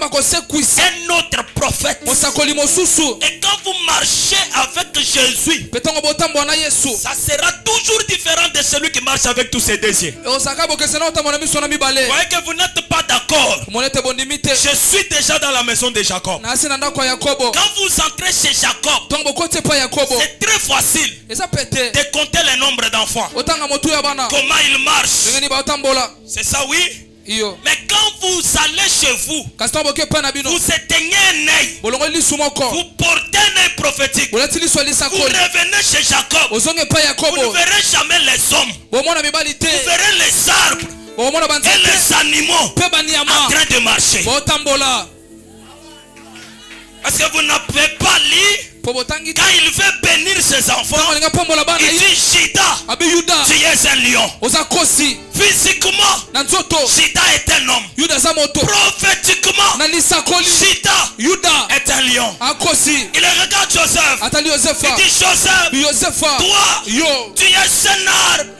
autre prophète. Et quand vous marchez avec Jésus, ça sera toujours différent de celui qui marche avec tous ses désirs. Vous voyez que vous n'êtes pas d'accord. Je suis déjà dans la maison de Jacob. Quand vous entrez chez Jacob, c'est très facile de compter le nombre d'enfants. Comment ils marchent. C'est ça, oui. Mais quand vous allez chez vous, vous éteignez un œil, vous portez un œil prophétique, vous revenez chez Jacob, vous ne verrez jamais les hommes, vous verrez les arbres et les animaux en train de marcher. Parce que vous n'avez pas lu. Quand il veut bénir ses enfants, il dit Juda, tu es un lion. Physiquement, Juda est un homme. Prophétiquement, Juda est un lion. Il regarde Joseph. Il dit Joseph, toi, tu es un arbre.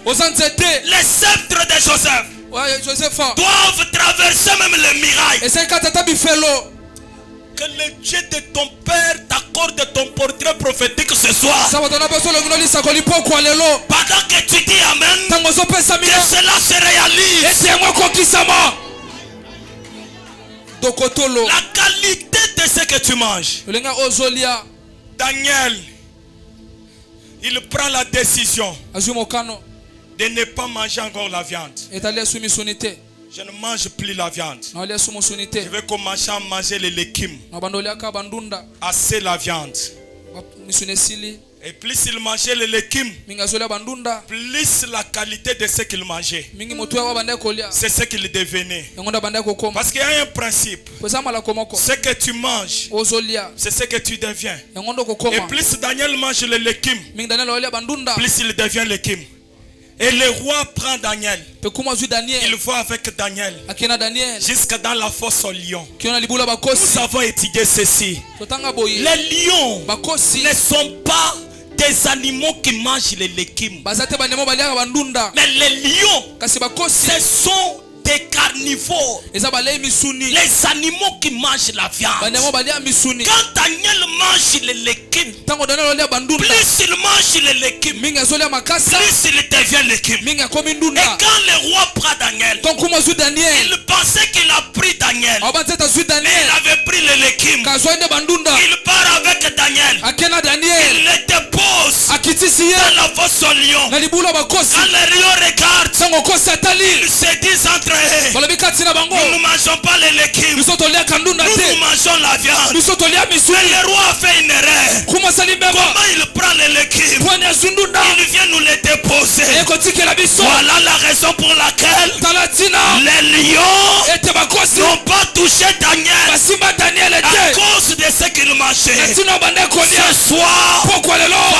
Les sceptres de Joseph doivent traverser même les mirailles. Que le Dieu de ton père t'accorde ton portrait prophétique ce soir. Pendant que tu dis amen, que cela se réalise. La qualité de ce que tu manges. Daniel, il prend la décision de ne pas manger encore la viande. Je ne mange plus la viande. Je vais commencer à manger les légumes. Assez la viande. Et plus il mangeait les légumes, plus la qualité de ce qu'il mangeait, c'est ce qu'il devenait. Parce qu'il y a un principe. Ce que tu manges, c'est ce que tu deviens. Et plus Daniel mange les légumes, plus il devient légume. Et le roi prend Daniel. Il va avec Daniel jusqu'à dans la fosse aux lions. Nous avons étudié ceci. Les lions ne sont pas des animaux qui mangent les légumes. Mais les lions, ce sont des des carnivores. Les animaux qui mangent la viande. Quand Daniel mange les légumes, plus il mange les légumes, plus il devient légume. Et quand le roi prend Daniel, il pensait qu'il a pris Daniel, mais il avait pris les légumes. Il part avec Daniel, il le dépose dans la fosse au lion. Quand les lions regardent, ils se disent entre eux, nous ne mangeons pas les légumes, nous mangeons la viande. Mais le roi a fait une erreur. Comment il prend les légumes, il vient nous les déposer. Voilà la raison pour laquelle les lions n'ont pas touché Daniel à cause de ce qu'il mangeait. Ce soir,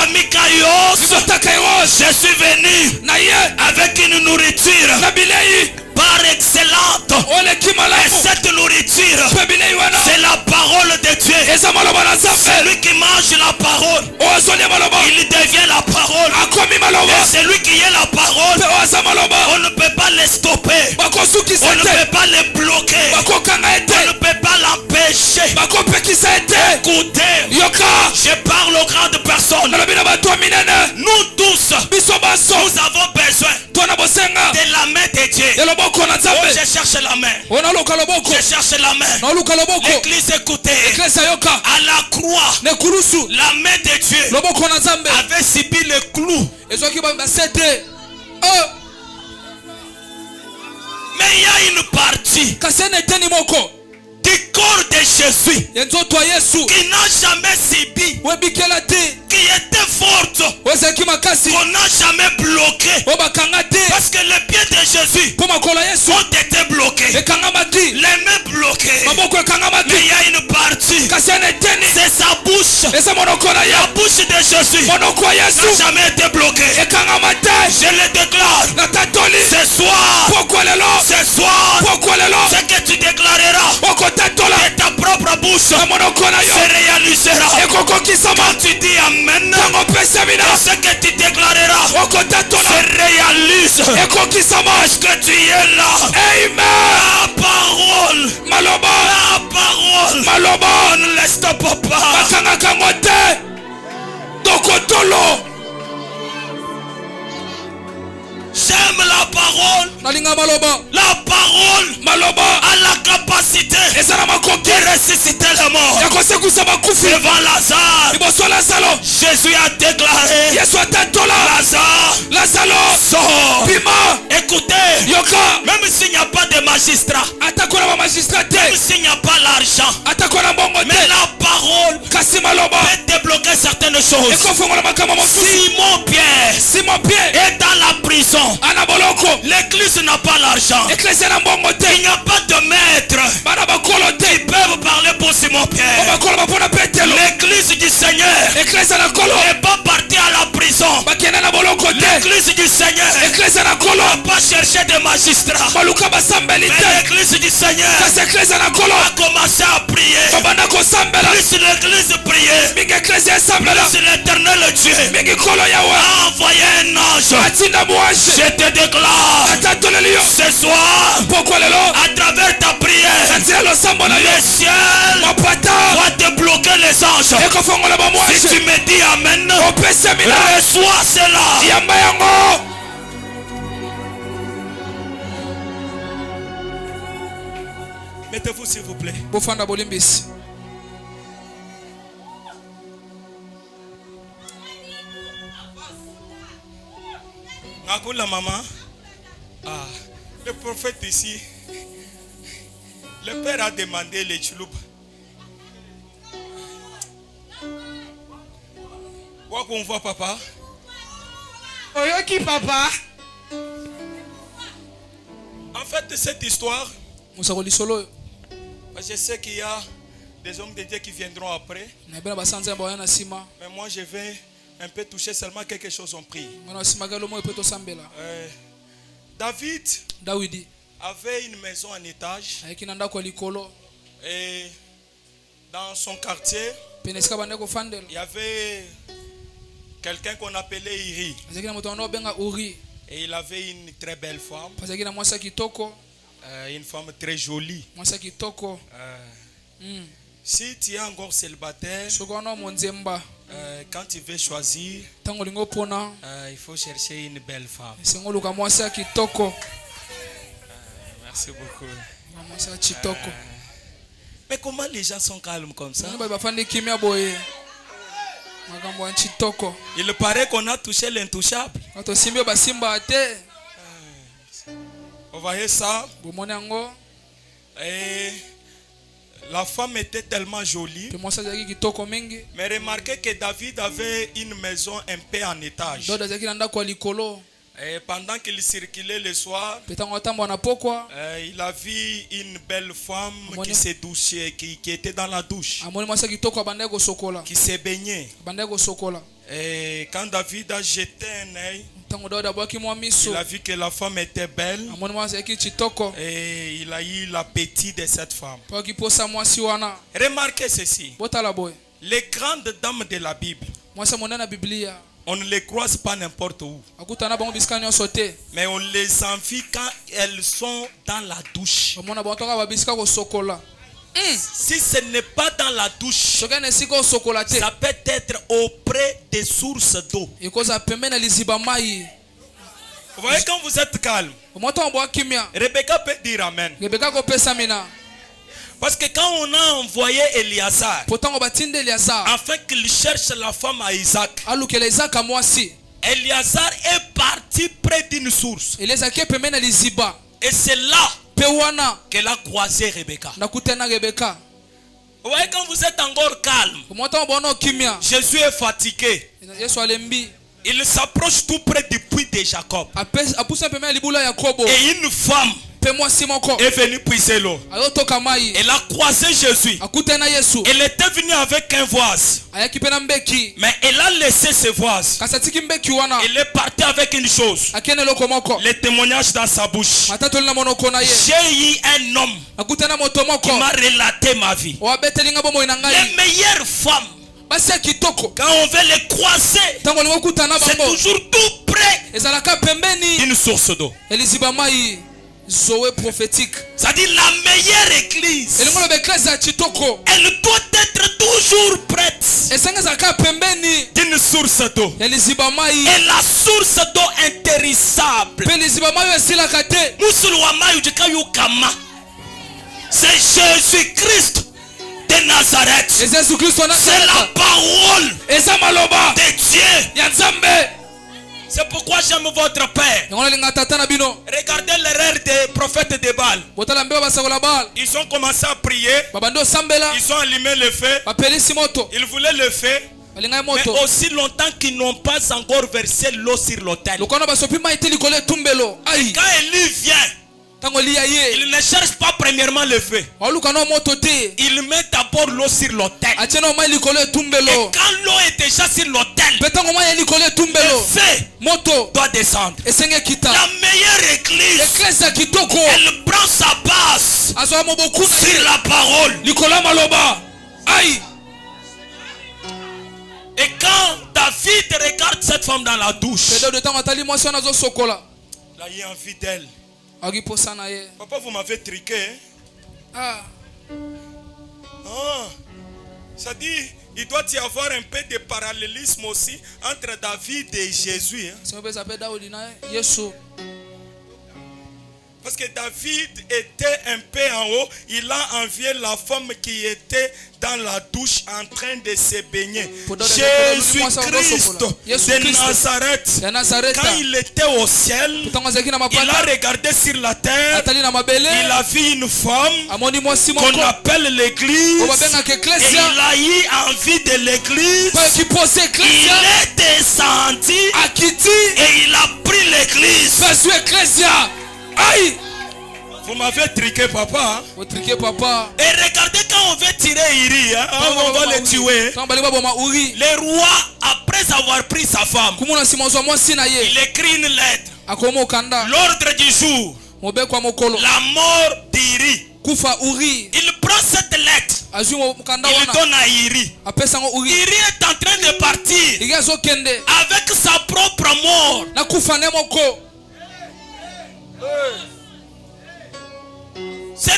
famille Kairos, je suis venu avec une nourriture par excellente. Et cette nourriture, c'est la parole de Dieu. Celui qui mange la parole, il devient la parole. Et celui qui est la parole, on ne peut pas le stopper, on ne peut pas le bloquer, on ne peut pas l'empêcher. Écoutez, je parle aux grandes personnes. Nous tous, nous avons besoin de la main de Dieu. Oh, je cherche la main. Je cherche la main. L'église, écoutez. À la croix, la main de Dieu avait subi le clou. Mais il y a une partie du corps de Jésus qui n'a jamais subi, qui était forte, qu'on n'a jamais bloqué, parce que les pieds de Jésus ont été bloqués, les mains bloquées. Mais il y a une partie, c'est sa bouche. La bouche de Jésus n'a jamais été bloquée. Je le déclare ce soir, ce que tu déclareras de ta propre bouche se réalisera. Quand tu dis Amen, ce que tu déclareras se réalise. Est-ce que tu es là? La parole, la parole, on ne laisse pas. J'aime la parole. La parole a la capacité de ressusciter les morts. Devant Lazare, Jésus a déclaré, Lazare, sors. Écoutez, même s'il n'y a pas de magistrat, même s'il n'y a pas l'argent, mais la parole peut débloquer certaines choses. Simon Pierre est dans la prison. L'église n'a pas l'argent. Il n'y a pas de maître qui peuvent parler pour Simon Pierre. L'église du Seigneur n'est pas partie à la prison. L'église du Seigneur n'a pas cherché de magistrats. Mais l'église du Seigneur a commencé à prier. Plus l'église priait, plus l'éternel Dieu a envoyé un ange. Je te déclare ce soir, à travers ta prière, le ciel va te bloquer les anges. Si tu me dis Amen, reçois cela. Mettez-vous s'il vous plaît. La maman, le prophète ici, le père a demandé les chloups. Quoi qu'on voit papa? Oyoki papa. En fait, cette histoire, je sais qu'il y a des hommes de Dieu qui viendront après. Mais moi je vais un peu toucher seulement quelque chose en prière. David avait une maison en étage. Et dans son quartier, il y avait quelqu'un qu'on appelait Iri. Et il avait une très belle femme. Une femme très jolie. Si tu es encore célibataire, quand tu veux choisir, il faut chercher une belle femme. Merci beaucoup. Mais comment les gens sont calmes comme ça? Il paraît qu'on a touché l'intouchable. Vous voyez ça? Et la femme était tellement jolie. Mais remarquez que David avait une maison un peu en étage. Et pendant qu'il circulait le soir, il a vu une belle femme qui s'est douchée, qui était dans la douche, qui s'est baignée. Et quand David a jeté un œil, il a vu que la femme était belle et il a eu l'appétit de cette femme. Remarquez ceci. Les grandes dames de la Bible, on ne les croise pas n'importe où, mais on les envie quand elles sont dans la douche. Si ce n'est pas dans la douche, ça peut être auprès des sources d'eau. Vous voyez, quand vous êtes calme, Rebecca peut dire Amen. Parce que quand on a envoyé Eliasar afin qu'il cherche la femme à Isaac, Eliasar est parti près d'une source. Et c'est là qu'elle a croisé Rebecca. Vous voyez, quand vous êtes encore calme, Jésus est fatigué. Il s'approche tout près du puits de Jacob. Et une femme est venue puiser l'eau. Elle a croisé Jésus. Elle était venue avec un vase, mais elle a laissé ce vase. Elle est partie avec une chose, le témoignage dans sa bouche. J'ai eu un homme qui m'a relaté ma vie. Les meilleures femmes, quand on veut les croiser, c'est toujours tout près d'une source d'eau. Zoé prophétique. Ça dit la meilleure église, elle doit être toujours prête d'une source d'eau. Et la source d'eau intéressable, c'est Jésus-Christ de Nazareth. C'est la parole de Dieu. C'est pourquoi j'aime votre père. Regardez l'erreur des prophètes de Baal. Ils ont commencé à prier. Ils ont allumé le feu. Ils voulaient le feu. Mais aussi longtemps qu'ils n'ont pas encore versé l'eau sur l'autel. Quand Élie vient, il ne cherche pas premièrement le feu. Il met d'abord l'eau sur l'autel. Et quand l'eau est déjà sur l'autel, le feu doit descendre. La meilleure église, elle prend sa base sur la parole. Et quand David regarde cette femme dans la douche, il a eu envie d'elle. Papa, vous m'avez triqué. Hein? Ça dit, il doit y avoir un peu de parallélisme aussi entre David et Jésus. Hein? Parce que David était un peu en haut. Il a envié la femme qui était dans la douche en train de se baigner. Jésus-Christ de Nazareth, quand il était au ciel, il a regardé sur la terre. Il a vu une femme qu'on appelle l'église. Et il a eu envie de l'église. Il est descendu et il a pris l'église. Aïe! Vous m'avez triqué, papa. Vous triquez, papa. Et regardez, quand on veut tirer Iri, hein, on va le tuer. Le roi, après avoir pris sa femme, il écrit une lettre. L'ordre du jour, la mort d'Iri. Il prend cette lettre. Il donne à Iri. Iri est en train de partir avec sa propre mort.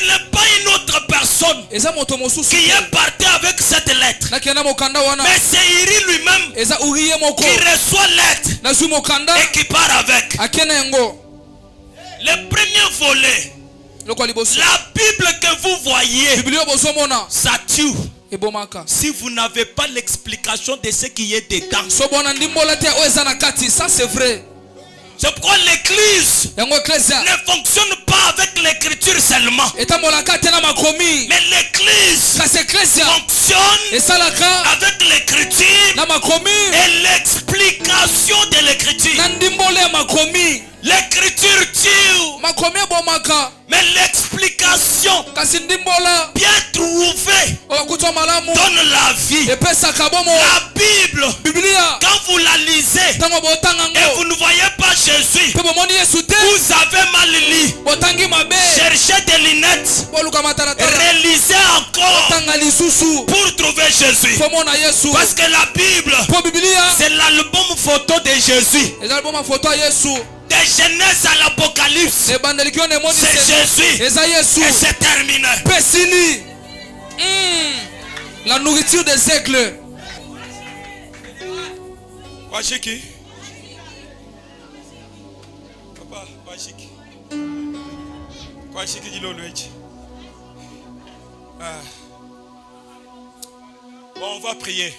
n'est pas une autre personne qui est parti avec cette lettre. Mais c'est Iri lui-même qui reçoit lettre et qui part avec. Le premier volet, la Bible que vous voyez, ça tue. Si vous n'avez pas l'explication de ce qui est dedans. Ça c'est vrai. C'est pourquoi l'église ne fonctionne pas avec l'écriture seulement. Mais l'église fonctionne avec l'écriture et l'explication de l'écriture. L'écriture tue, mais l'explication bien trouvée donne la vie. La Bible, quand vous la lisez et vous ne voyez pas Jésus, vous avez mal lu. Cherchez des lunettes, relisez encore pour trouver Jésus. Parce que la Bible, c'est l'album photo de Jésus. De Genèse à l'Apocalypse, c'est Jésus. Et c'est terminé. La nourriture des aigles. Washiki. Papa, Washiki. Washiki dit l'oloïchi. Bon, on va prier.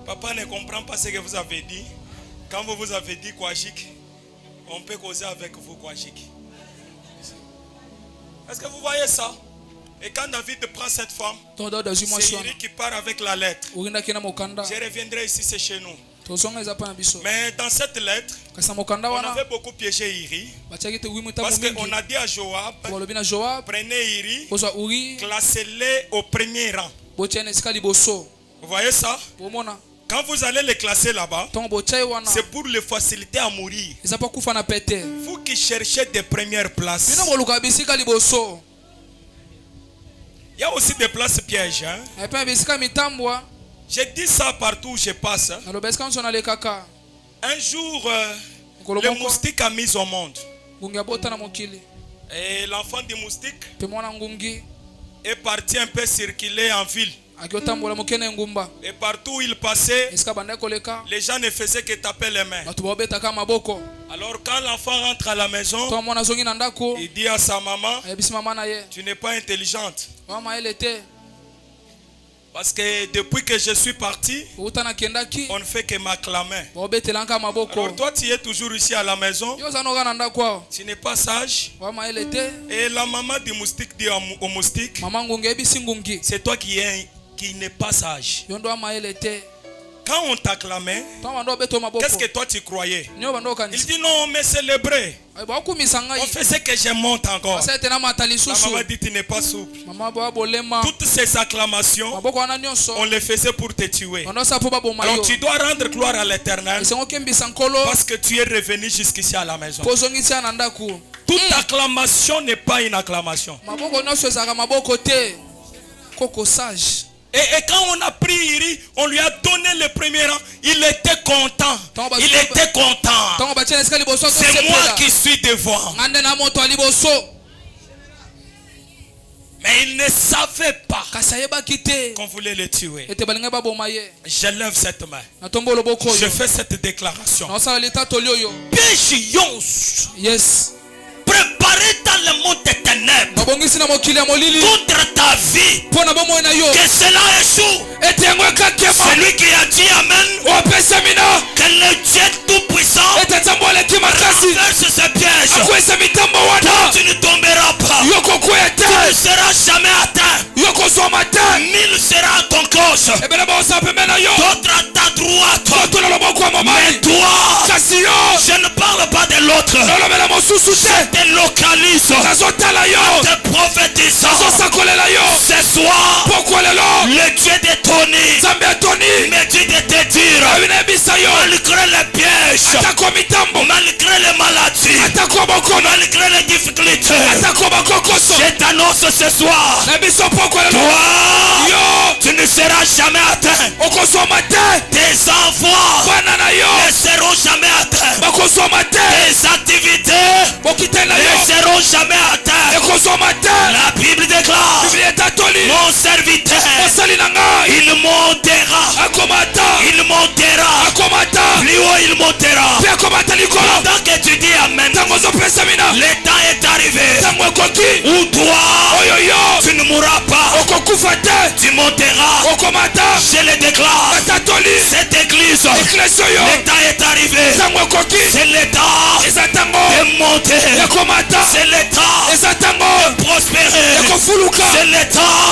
Papa ne comprend pas ce que vous avez dit. Quand vous avez dit Kwajik, on peut causer avec vous Kwajik. Est-ce que vous voyez ça? Et quand David prend cette femme, c'est Iri qui part avec la lettre. Je reviendrai ici, c'est chez nous. Mais dans cette lettre, on avait beaucoup piégé Iri. Parce qu'on a dit à Joab, prenez Iri, classez-les au premier rang. Vous voyez ça? Quand vous allez les classer là-bas, c'est pour les faciliter à mourir. Vous qui cherchez des premières places. Il y a aussi des places pièges. J'ai dit ça partout où je passe. Un jour, le moustique a mis au monde. Et l'enfant du moustique est parti un peu circuler en ville. Et partout où il passait, les gens ne faisaient que taper les mains. Alors quand l'enfant rentre à la maison, il dit à sa maman, tu n'es pas intelligente. Parce que depuis que je suis parti, on ne fait que m'acclamer. Alors toi tu es toujours ici à la maison, tu n'es pas sage. Et la maman du moustique dit au moustique, c'est toi qui n'est pas sage. Quand on t'acclamait, qu'est-ce que toi tu croyais? Il dit non, mais célébrer. On fait ce que je monte encore. La maman dit tu n'es pas souple. Toutes ces acclamations, on les faisait pour te tuer. Alors tu dois rendre gloire à l'Éternel parce que tu es revenu jusqu'ici à la maison. Toute acclamation n'est pas une acclamation. Et quand on a pris Iri, on lui a donné le premier rang. Il était content. Il était content. C'est moi qui suis devant. Mais il ne savait pas qu'on voulait le tuer. Je lève cette main. Je fais cette déclaration. Yes. Préparé dans le monde des ténèbres contre ta vie, que cela échoue. Celui qui a dit Amen, que le Dieu tout-puissant renverse ses pièges. Tu ne tomberas pas. Tu ne seras jamais atteint. 1000 sera à ton gauche, d'autres à ta droite. Mais toi, je ne parle pas de l'autre. Je te localise en te prophétisant. Ce soir, le Dieu de Tony me dit de te dire, malgré les pièges, malgré les maladies, malgré les difficultés, je t'annonce ce soir, toi, tu ne seras jamais atteint. Tes enfants ne seront jamais atteints. Tes activités il montera. Pendant que tu dis amen, le temps est arrivé où toi tu ne mourras pas, tu monteras. Je le déclare, cette église, le temps est arrivé. C'est le temps de monter, c'est le temps de prospérer, c'est le temps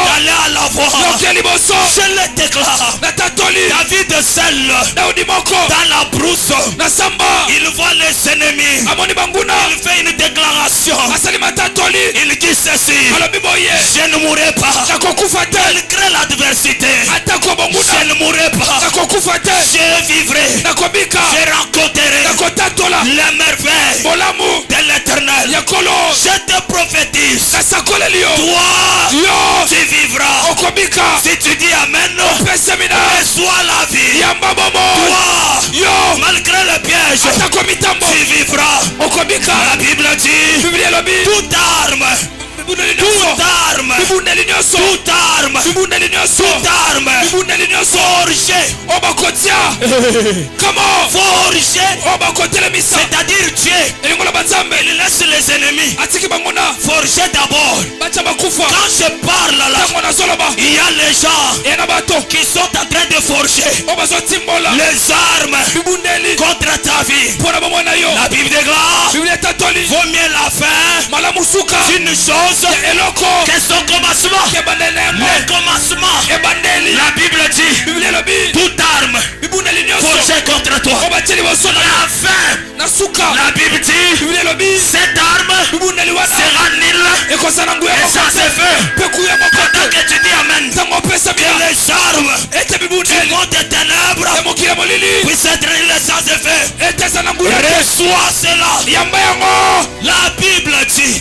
d'aller à la voie. Je le déclare. David seul dans la brousse, il voit les ennemis, il fait une déclaration, il dit ceci: je ne mourrai pas malgré l'adversité, je ne mourrai pas, je vivrai, je rencontrerai les merveilles de l'éternel. Je te prophétise, toi tu vivras. Si tu dis amen, reçois la vie. Toi, malgré le piège, tu vivras. La Bible dit: toute arme forgée, c'est-à-dire Dieu, il laisse les ennemis forger d'abord. Quand je parle là, il y a les gens qui sont en train de forger les armes contre ta vie. La Bible déclare: vaut mieux la fin d'une chose que son commencement. Le commencement, la Bible dit: toute arme forgée contre toi. La fin, la Bible dit: cette arme sera nulle et ça se fait. Pendant que tu dis amen, que les armes du monde des ténèbres puissent être nulles sans effet. Reçois cela. La Bible dit: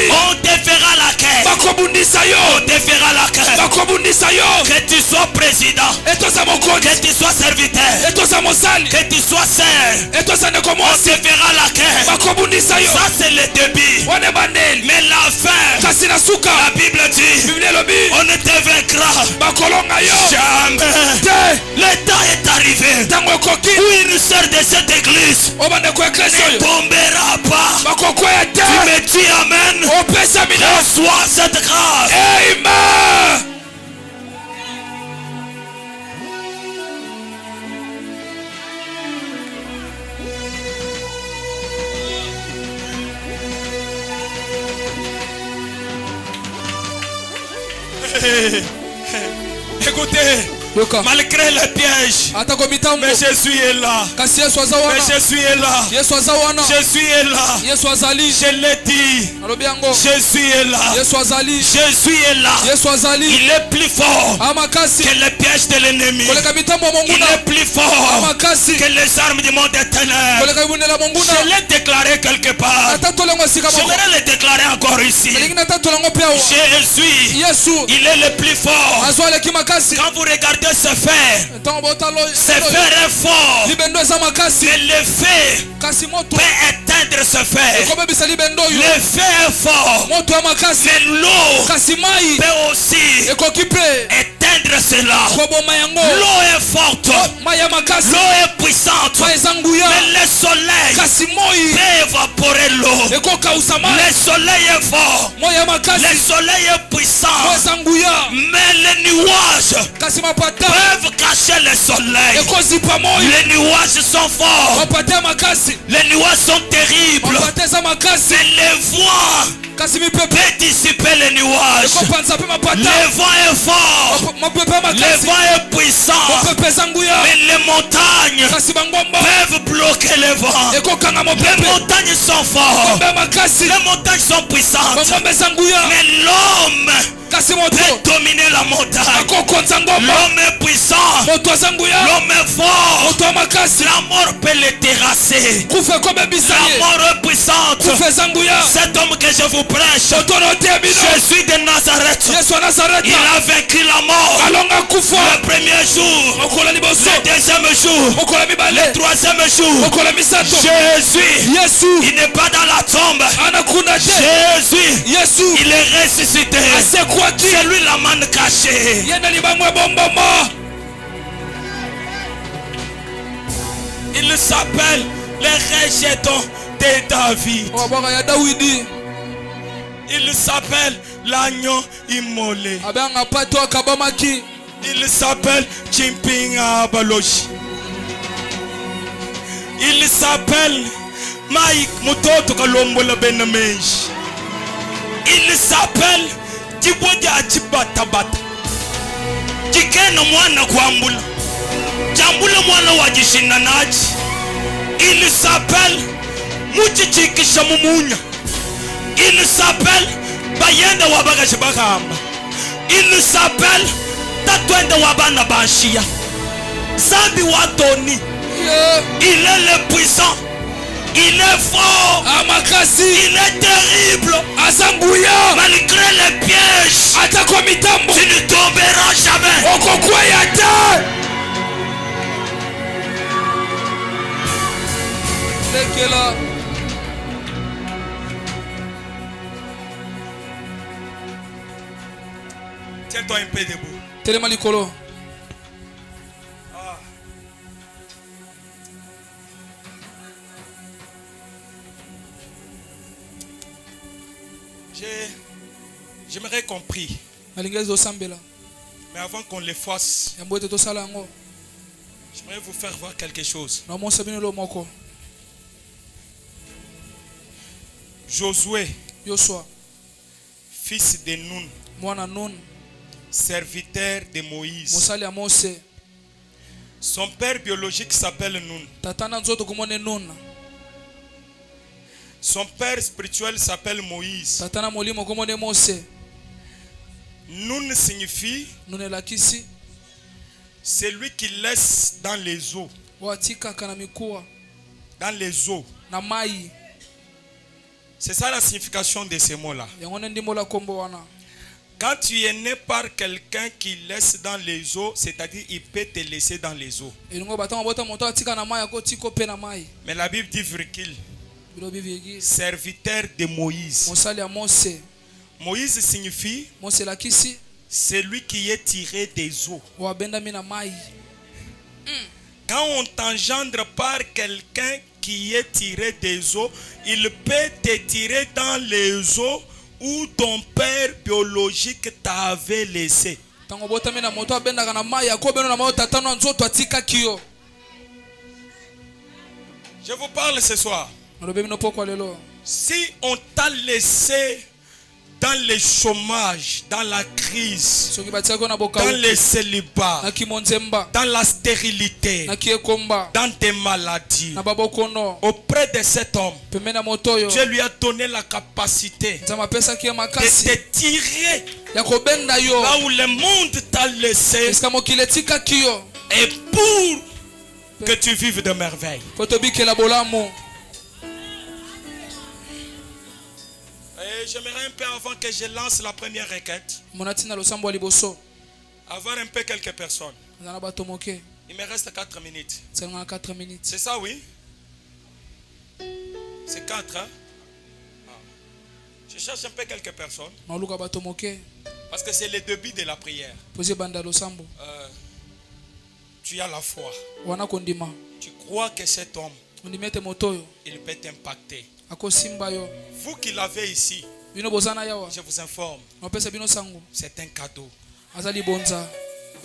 on te fera la quête. On te fera la quête. Que tu sois président, que tu sois serviteur, que tu sois sœur, on te fera la quête. Ça c'est le début. Mais la fin, la Bible dit: on ne te vaincra jamais. Le temps est arrivé où une sœur de cette église ne tombera pas. Tu me dis amen. Reçois cette grâce. Amen. Écoutez, malgré les pièges, mais Jésus est là. Mais Jésus est là. Jésus est là. Je l'ai dit. Jésus est là. Jésus est là. Il est plus fort que les pièges de l'ennemi. Il est plus fort que les armes du monde éternel. Je l'ai déclaré quelque part. Je vais le déclarer encore ici. Jésus, il est le plus fort. Quand vous regardez ce fer est fort, mais le feu peut éteindre ce fer. Le feu est fort, mais l'eau peut aussi éteindre cela. L'eau est forte, l'eau est puissante, mais le soleil peut évaporer l'eau. Le soleil est fort, le soleil est puissant, mais les nuages peuvent cacher le soleil. Les nuages sont forts, les nuages sont terribles, mais les vents peut dissiper les nuages. Le vent est fort, le vent est puissant, mais les montagnes peuvent bloquer le vent. Les montagnes sont fortes, les montagnes sont puissantes, mais l'homme peut dominer la montagne. L'homme est puissant, l'homme est fort, la mort peut le terrasser. La mort est puissante. Cet homme que je vous prêche, Jésus de Nazareth, il a vaincu la mort. Le premier jour, le deuxième jour, le troisième jour. Jésus, il n'est pas dans la tombe. Jésus, il est ressuscité. C'est lui la manne cachée. Il s'appelle le rejeton de David. Il s'appelle l'agneau immolé. Il s'appelle Chimpinga Balochi. Il s'appelle Mike Mutoto Kalombola Benamenji. Il s'appelle Djibodia Djibatabata. Jikena mwana kwambula. Jambula mwana wajishina naji. Il s'appelle Muchichikisha Mumunya. Il s'appelle Bayenda Wabagashibakamba. Il s'appelle Tatwenda Wabana Bashia. Sambi Watoni. Il est le puissant. Il est fort. Amakasi. Il est terrible. Azambouya. Malgré les pièges. Atakomitambo. Tu ne tomberas jamais. Okokwayata. Lekela. Tiens-toi un peu debout. Telemalikolo. J'aimerais qu'on prie. Mais avant qu'on les fasse, j'aimerais vous faire voir quelque chose. Josué, fils de Nun, serviteur de Moïse. Son père biologique s'appelle Nun. Son père spirituel s'appelle Moïse. Nun signifie celui qui laisse dans les eaux. Dans les eaux. C'est ça la signification de ces mots-là. Quand tu es né par quelqu'un qui laisse dans les eaux, c'est-à-dire il peut te laisser dans les eaux. Mais la Bible dit virgule. Serviteur de Moïse. Moïse signifie celui qui est tiré des eaux. Quand on t'engendre par quelqu'un qui est tiré des eaux, il peut te tirer dans les eaux où ton père biologique t'avait laissé. Je vous parle ce soir. Si on t'a laissé dans le chômage, dans la crise, dans le célibat, dans la stérilité, dans tes maladies, auprès de cet homme, Dieu lui a donné la capacité de te tirer là où le monde t'a laissé et pour que tu vives de merveille. J'aimerais un peu avant que je lance la première requête, avoir un peu quelques personnes. Il me reste 4 minutes. C'est ça, oui? C'est 4, hein? Je cherche un peu quelques personnes. Parce que c'est le début de la prière. Tu as la foi. Tu crois que cet homme, il peut t'impacter. Vous qui l'avez ici, je vous informe, c'est un cadeau.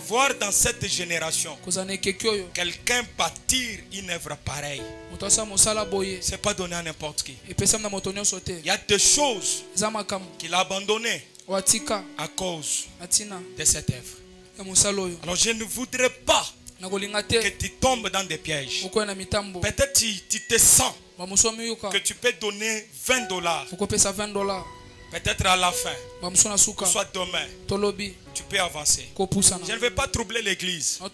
Voir dans cette génération quelqu'un bâtir une œuvre pareille, c'est pas donné à n'importe qui. Il y a des choses qu'il a abandonnées à cause de cette œuvre. Alors je ne voudrais pas que tu tombes dans des pièges. Peut-être tu te sens que tu peux donner $20. Peut-être à la fin, soit demain, tu peux avancer. Je ne vais pas troubler l'église. On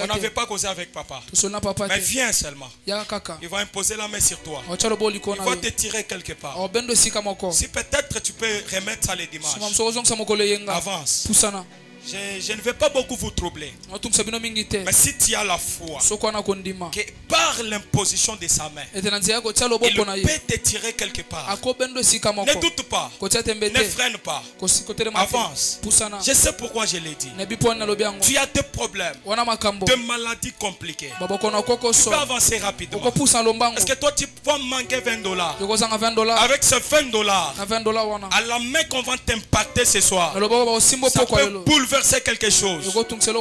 n'avait pas causé avec papa. Mais viens seulement. Il va imposer la main sur toi. Il va te tirer quelque part. Si peut-être tu peux remettre ça les dimanches. Avance. Je ne vais pas beaucoup vous troubler. Mais si tu as la foi, que par l'imposition de sa main, il peut te tirer quelque part. Ne doute pas. Ne freine pas. Avance. Je sais pourquoi je l'ai dit. Tu as des problèmes, des maladies compliquées. Tu peux avancer rapidement. Est-ce que toi tu vas manquer $20? Avec ce $20, à la main qu'on va t'impacter ce soir, ça peut bouleverser quelque chose.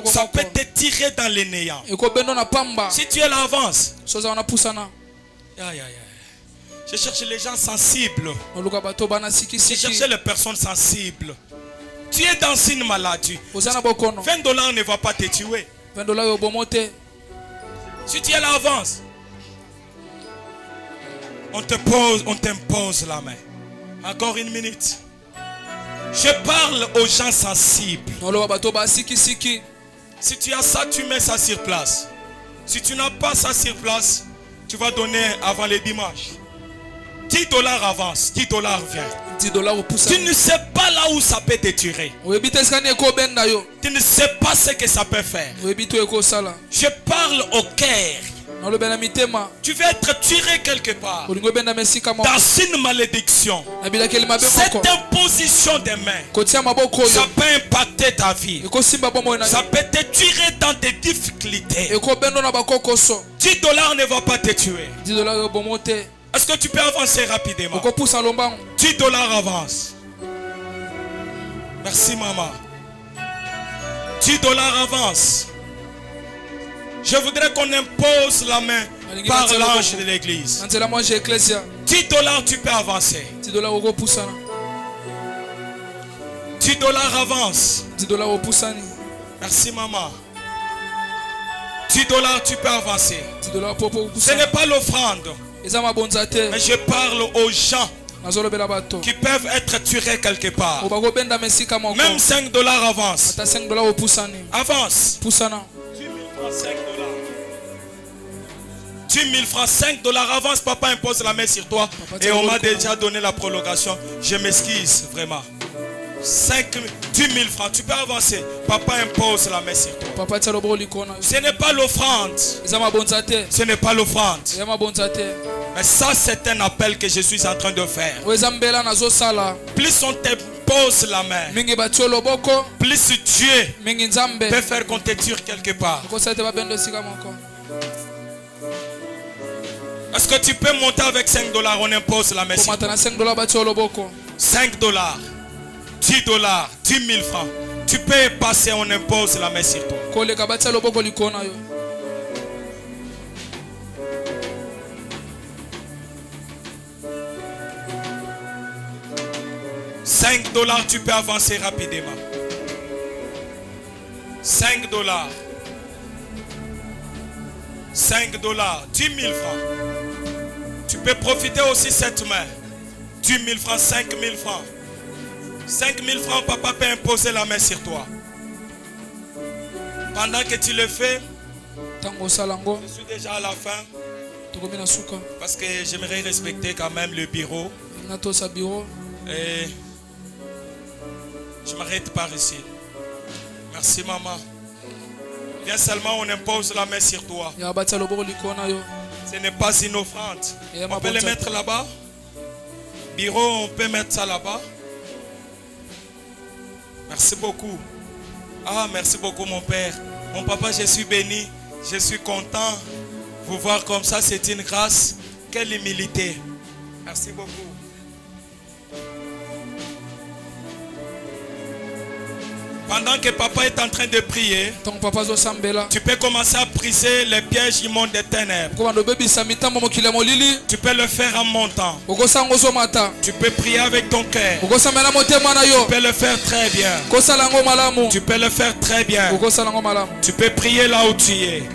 Ça peut te tirer dans les néants. Si tu es là, avance. Je cherche les gens sensibles. Je cherche les personnes sensibles. Tu es dans une maladie. $20 ne va pas te tuer. Si tu es là, avance. On t'impose la main. Encore une minute. Je parle aux gens sensibles. Si tu as ça, tu mets ça sur place. Si tu n'as pas ça sur place, tu vas donner avant le dimanche. $10 avance, $10 vient. Tu ne sais pas là où ça peut te tuer. Tu ne sais pas ce que ça peut faire. Je parle au cœur. Tu vas être tiré quelque part dans une malédiction. Cette imposition des mains, ça peut impacter ta vie. Ça peut te tuer dans des difficultés. $10 ne va pas te tuer. Est-ce que tu peux avancer rapidement? $10 avance. Merci maman. $10 avance. Je voudrais qu'on impose la main par l'ange de l'église. $10 tu peux avancer. $10 avance. Merci maman. $10 tu peux avancer. Ce n'est pas l'offrande. Mais je parle aux gens qui peuvent être tués quelque part. Même $5 avance. Avance. 10 000 francs, $5 avance, papa impose la main sur toi. Et on m'a déjà donné la prolongation. Je m'excuse vraiment. 10 000 francs, tu peux avancer. Papa impose la main sur toi. Ce n'est pas l'offrande. Ce n'est pas l'offrande. Mais ça, c'est un appel que je suis en train de faire. Plus on t'impose la main, plus Dieu peut faire qu'on te tire quelque part. Est-ce que tu peux monter avec $5? On impose la main sur toi. $5, $10, 10 000 francs. Tu peux passer, on impose la main sur toi. $5, tu peux avancer rapidement. $5. $5, 10 000 francs. Tu peux profiter aussi cette main. 10 000 francs, 5 000 francs. 5 000 francs, papa peut imposer la main sur toi. Pendant que tu le fais, je suis déjà à la fin. Parce que j'aimerais respecter quand même le bureau. Et je m'arrête par ici. Merci maman. Viens seulement, on impose la main sur toi. Ce n'est pas une offrande. On peut le mettre là-bas. Bureau, on peut mettre ça là-bas. Merci beaucoup. Ah, merci beaucoup mon père. Mon papa, je suis béni. Je suis content. Vous voir comme ça, c'est une grâce. Quelle humilité. Merci beaucoup. Pendant que papa est en train de prier, tu peux commencer à briser les pièges immondes des ténèbres. Tu peux le faire en montant. Tu peux prier avec ton cœur. Tu peux le faire très bien. Tu peux le faire très bien. Tu peux prier là où tu es.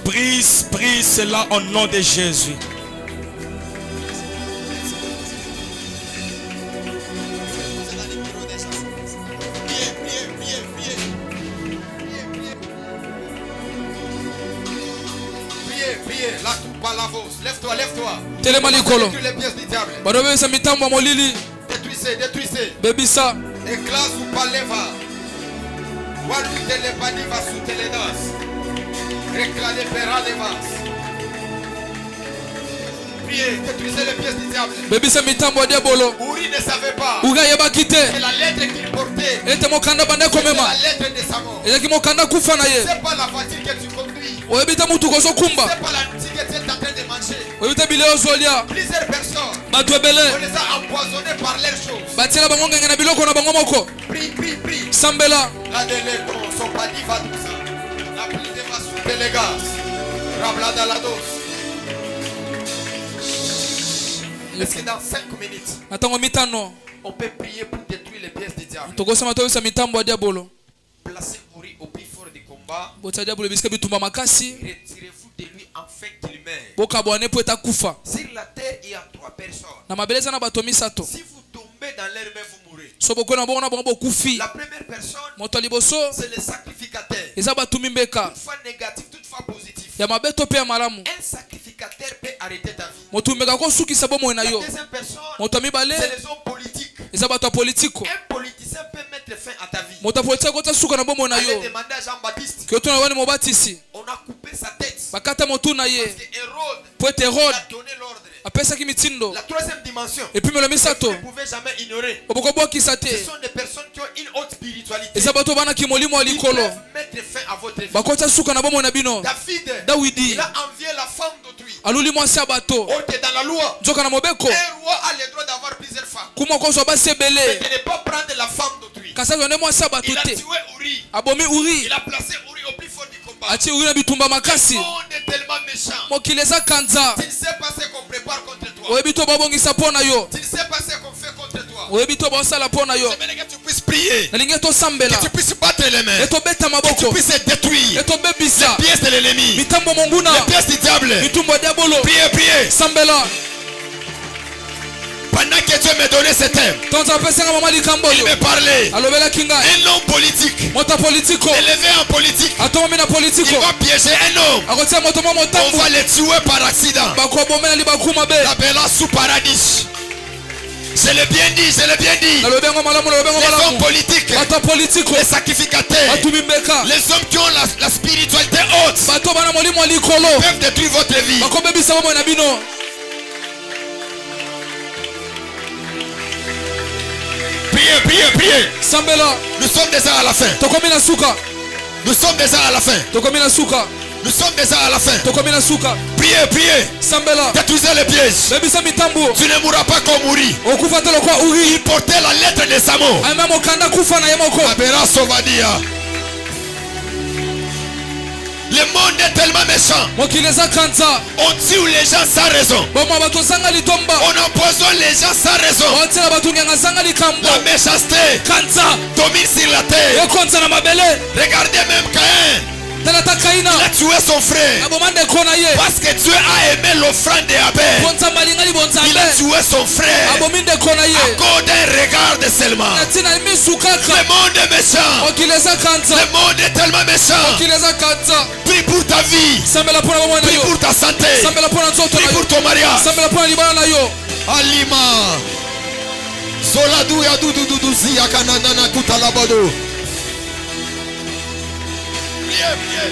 Brise cela au nom de Jésus. Lève-toi, lève-toi. Tous les pièces du diable. Détruisez. Éclase ou pas lève. Walute le bani va sous les danses. Réclame pera les vas. Priez, détruisez les pièces du diable. Bebisa mitambo ya diabolo. Uri ne savait pas. Uga yabakite. C'est la lettre qu'il portait. Ete mokanda bande C'est komema. la lettre de sa mort. Ezaki mokanda kufa na ye. C'est pas la voiture que tu conduis. Oyebita mutu kozo kumba. C'est pas la nourriture que tu es en train de manger. Oyebita bileo zolia. Plusieurs personnes. Batu On ebele. les a empoisonnés par leurs choses. Batiela bango ngenge na biloko na bango moko. Prie, prie, prie. Sambela. La délégon, son padi va tout ça. La prise de ma soupe les gaz. Rablada la dose. Est-ce que dans 5 minutes, Atango mitano. on peut prier pour détruire les pièces du diable? Tokosema toyisa mitambo ya diabolo. Placez Uri au plus fort du combat. Bota diabolo bisika bitumba makasi. Retirez-vous de lui afin qu'il meure. Boka bwane po etakufa. Sur la terre, il y a 3 personnes. Na mabeleza na bato misato. Si vous tombez dans l'air, même vous mourrez. So boko na bongo na bongo bokufi. La première personne, Moto liboso. c'est le sacrificateur. Eza batumi mbeka. Toutefois négatif, toutefois positif. Ya mabeto pe ya malamu. Un sacrificateur peut arrêter ta vie. Moto mbeka ko sukisa bomo na La yo. deuxième personne, Moto mibale. c'est les hommes politiques. Eza bato politiko. Un politicien peut mettre fin à ta vie. Moto politika ko suka na bomo na Allez yo. demander à Jean-Baptiste. Ke tuna wani mobatisi. On a coupé sa tête. Bakata motu na ye. Parce que Hérode Po ete Herod a donné l'ordre. apesa ki mitindo. La troisième dimension, Epimelo vous misato. ne pouvez jamais ignorer. Oboko bokisa Ce te. sont des personnes qui ont une haute spiritualité. Eza bato bana ki molimo Ils alikolo. peuvent mettre fin à votre vie. Bakota suka na bomo na bino. David, Dawidi. il a envié la femme d'autrui. Aluli mwasi ya bato. Oh, t'es dans la loi. Nzoka na mobeko. Un roi a le droit d'avoir plusieurs femmes. Kuma ko zo basi Mais ebele. de ne pas prendre la femme d'autrui. Kasa yone mwasi ya bato Il a te. tué Uri. Abomi Uri. Il a placé Uri au plus fort du combat. Ati Uri na bitumba Le makasi. monde est tellement méchant. Mokili eza kanza. Tu ne sais pas ce qu'on prépare contre toi. Oyebi to babongisa po na yo. Tu ne sais pas ce qu'on fait contre toi. Oyebi to basala po na yo. J'aimerais que tu puisses prier. Nalingi tosambela. Que tu puisses battre les mains. Etobeta Que tu maboko. puisses détruire Etobebisa. les pièces de l'ennemi. Mitambo monguna. Les pièces du diable. Mitumbo ya diabolo. Priez, priez. Sambela. Pendant que Dieu me donnait ce thème, Tonza pesenga mama likambo il yo. me parlait. Alobela kinga. Un homme politique, Mota politiko. élevé en politique, Atomo mina il politiko. va piéger un homme. Akotia moto mo On motambo. va le tuer par accident. Bakobomela libakuma be. La bella sous paradis. Je l'ai bien dit, je l'ai bien dit. Nalobengo malamu nalobengo Les hommes malamu. politiques, Bato politiko. les sacrificateurs, Batumi mbeka. les hommes qui ont la spiritualité haute Bato bana molimo alikolo. peuvent détruire votre vie. Bakobebisa bomo na bino. Priez, priez, priez. Sambela. Nous sommes déjà à la fin. Tokomi na suka. Nous sommes déjà à la fin. Tokomi na suka. Nous sommes déjà à la fin. Tokomi na suka. Priez, priez. Sambela. Détruisez les pièges. Bebisa mitambo. Tu ne mourras pas comme Uri. Okufa telo kwa Uri. Il portait la lettre de sa mort. Aima mokanda kufa na yemoko. Abera Sovadia. Le monde est tellement méchant. Mokili eza kanza. On tue les gens sans raison. Bomo bato sanga litomba. On empoisonne les gens sans raison. Otela bato ngenga sanga likambo. La méchanceté Kanza. domine sur la terre. Ekonza na mabele. Regardez même Caïn. Tela takaina. Il a tué son frère. Abomande kona ye. Parce que Dieu a aimé l'offrande d'Abel. Bonza malinga libonza Il a be. tué son frère. Abominde kona ye. À cause d'un regard de seulement. Natina misukaka. Le monde est méchant. Mokili eza kanza. Le monde est tellement méchant. Mokili eza kanza. Prie pour ta vie. Sambela pona bomo na Prie yo. pour ta santé. Sambela pona nzoto Prie na yo. pour ton mariage. Sambela pona libala na yo. Alima. Soladu ya dudu zia kanana kutalabado. Priez, priez.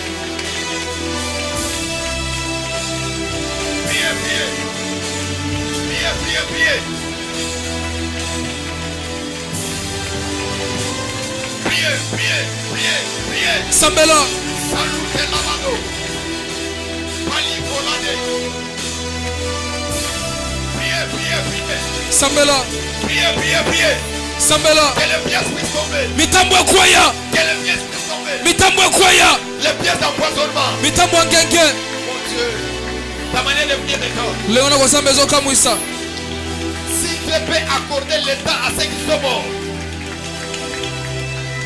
Priez, priez. Priez, priez, priez. Priez, priez, priez, priez. Sambela. Salute lavado. Palicolade. Priez, priez, priez. Sambela. Priez, priez, priez. Sambela. Que les pièces puissent tomber. Mitambo ya kwaya. Que les pièces puissent tomber. Mitambo ya kwaya. Les pièces d'empoisonnement. Mitambo ya ngenge. Mon Dieu. Ta manière de prier maintenant. Leo na kosamba ezokamwisa. Si Dieu peut accorder l'état à ceux qui sont morts.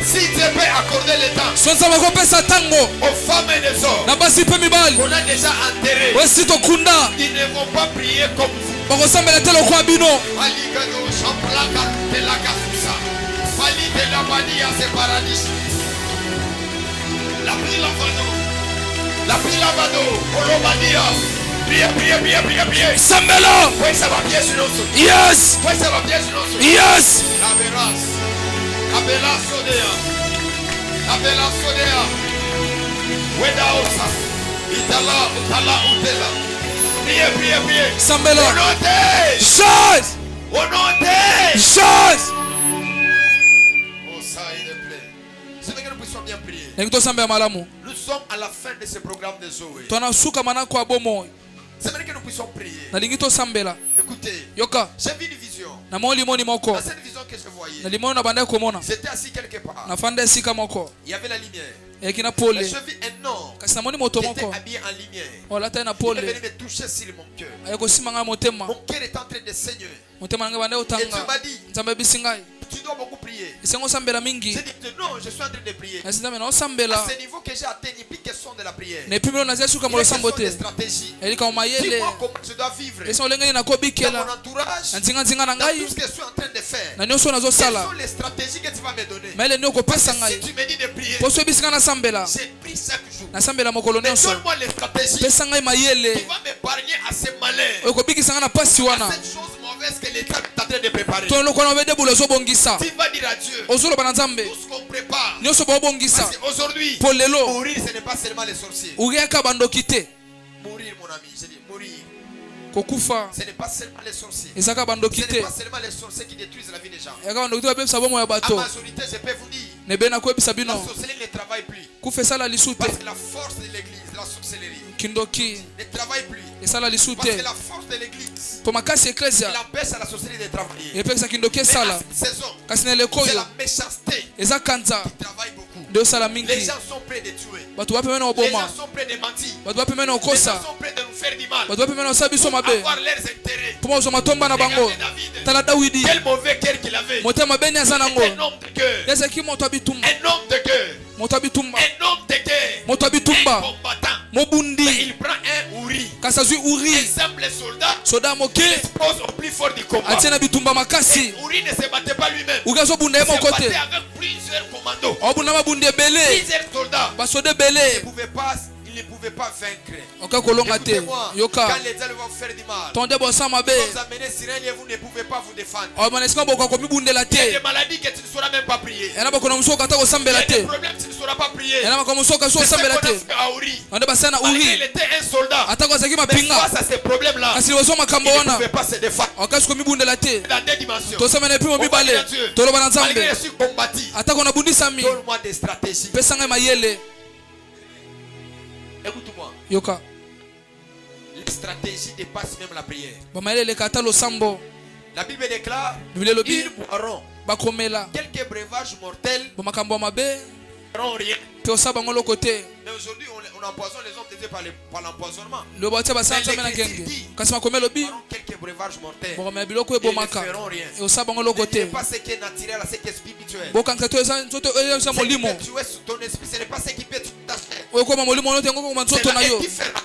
Si Dieu peut accorder l'état So nzambe akopesa ntango aux femmes et les hommes na basi mpe mibali qu'on a déjà enterrés, wesi tokunda ils ne vont pas prier comme vous. bakosambela te lokwa bino. Paligano, champlaka, telaka, susa. Pali de la bania, c'est paradis. La pile lavado. La pile lavado. Olomania. Priez, priez, priez, priez, priez. Sambela. Oui, ça va bien sur nous. Yes. Oui, ça va bien sur nous. Yes. La veras. La bella sodea. Abela Sodea. Weda Osa. Itala, Utala, Utela. Priez. Sambela. Honorez. Chose. Honorez. Chose. Oh, ça, il est plein. C'est vrai que nous puissions bien prier. Nous Nous sommes à la fin de ce programme de Zoé. C'est vrai que nous puissions prier. Écoutez, j'ai vu une vision. Dans cette vision que je voyais, j'étais assis quelque part. Il y avait la lumière. Et je vis un homme qui était habillé en lumière. Il est venu me toucher sur mon cœur. Mon cœur est en train de saigner. Et Dieu m'a dit, tu dois beaucoup prier. J'ai dit non, je suis en train de prier. À ce niveau que j'ai atteint, il n'y a plus question de la prière. Il y a question de stratégie. Dis-moi comment je dois vivre dans mon entourage, dans tout ce que je suis en train de faire. Quelles sont les stratégies que tu vas me donner? Parce que si tu me dis de prier, j'ai pris chaque jour. Mais donne-moi les stratégies qui vont m'épargner à ces malheurs, à cette chose mauvaise que l'État est en train de préparer. Tu vas dire à Dieu, tout ce qu'on prépare. Parce qu'aujourd'hui, mourir, ce n'est pas seulement les sorciers. Mourir, mon ami, j'ai dit mourir. Ce n'est pas seulement les sorciers. Ce n'est pas seulement les sorciers qui détruisent la vie des gens. À majorité, je peux vous dire, la sorcellerie ne travaille plus. Parce que la force de l'église, la sorcellerie, ne travaille plus. Parce que la force de l'église, il empêche à la sorcellerie de travailler. Mais à cette saison, c'est la méchanceté qui travaille beaucoup. Les gens sont prêts de tuer. Les gens sont prêts de mentir. Les gens sont prêts de nous faire du mal. Pour avoir leurs intérêts. Regardez David. Quel mauvais cœur qu'il avait. Un homme de cœur. Un homme de cœur. Un combattant. Mais il prend un Uri. Un simple soldat. Il expose au plus fort du combat. Et Uri ne se battait pas lui-même. Il se battait avec plusieurs commandos. Plusieurs soldats. Il ne pouvait pas vaincre. Écoutez-moi, quand les diables vont faire du mal, vous amenez sur un lieu, vous ne pouvez pas vous défendre. Il y a des maladies que tu ne sauras même pas prier. Il y a des problèmes que tu ne sauras pas prier. C'est ce qu'on a fait à Uri. Malgré il était un soldat, mais face à ces problèmes-là, il ne pouvait pas se défendre. Dans des dimensions. On va dire à Dieu, malgré je suis combattu, donne-moi des stratégies. Écoute-moi. Les stratégies dépassent même la prière. La Bible déclare, ils boiront quelques breuvages mortels, ils n'auront rien. Mais aujourd'hui, on empoisonne les hommes de Dieu par l'empoisonnement. Mais l'Église dit, quelques breuvages mortels, ils ne feront rien. Ce n'est pas ce qui est naturel, ce qui est spirituel. Ce qui peut tuer ton esprit, ce n'est pas ce qui peut tuer ta chair. C'est la différence.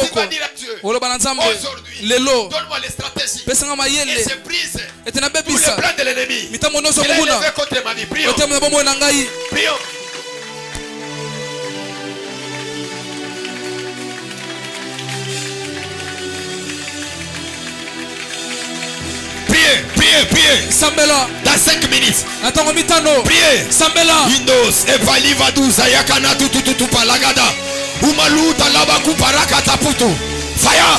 Tu vas dire à Dieu, aujourd'hui, donne-moi les stratégies et je brise tous les plans de l'ennemi. Il est élevé contre ma vie. Prions. Prions. Priez. Sambela. Dans 5 minutes. Priez. Sambela. Windows, Evali Vaduza, Yakana, Tututu, Palagada. Umalu, Talaba, Kuparaka, Taputu. Fire.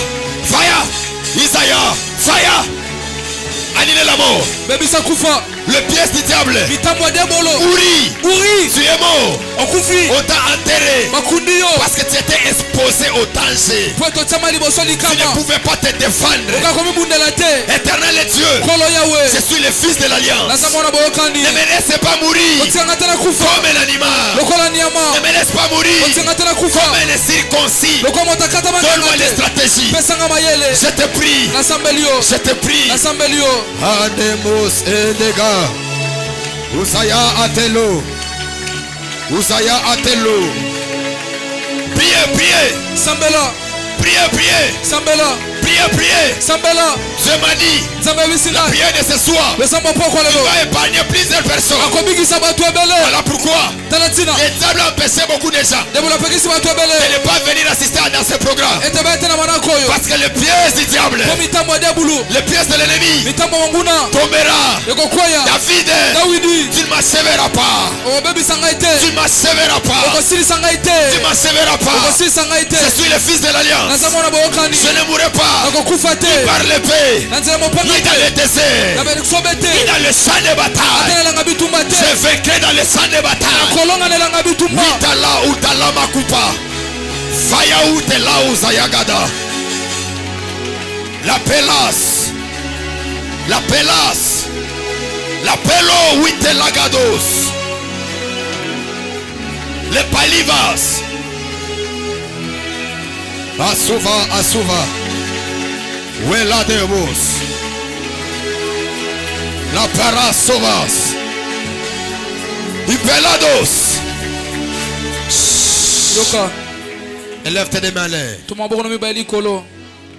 Isaiah. Fire. Annulez la mort. Le pièce du diable. Uri. Tu es mort. On t'a enterré. Parce que tu étais exposé au danger. Tu ne pouvais pas te défendre. Éternel Dieu, je suis le fils de l'alliance. Ne me laisse pas mourir comme un animal. Ne me laisse pas mourir comme un circoncis. Donne-moi les stratégies. Je te prie. Anemos Elega. Usaya Atelo. Priez. Sambela. Priez. Sambela. Priez. Dieu m'a dit, la prière de ce soir, il va épargner plusieurs personnes. Voilà pourquoi les diables ont empêché beaucoup de gens de ne pas venir assister à ce programme. Parce que les pièces du diable, les pièces de l'ennemi tombera. David, tu ne m'achèveras pas. Tu ne m'achèveras pas. Tu ne m'achèveras pas. Je suis le fils de l'alliance. Je ne mourrai pas. Ni par l'épée, ni dans le désert, ni dans le champ de bataille. Je vaincrai dans le champ de bataille. Mitala utala makupa. Faya utela uzayagada. La pelas. La pelas. La pelo uitelagados. Les palivas. Asuva. Huela de vos. La parasovas. Y pelados. Élève tes mains là.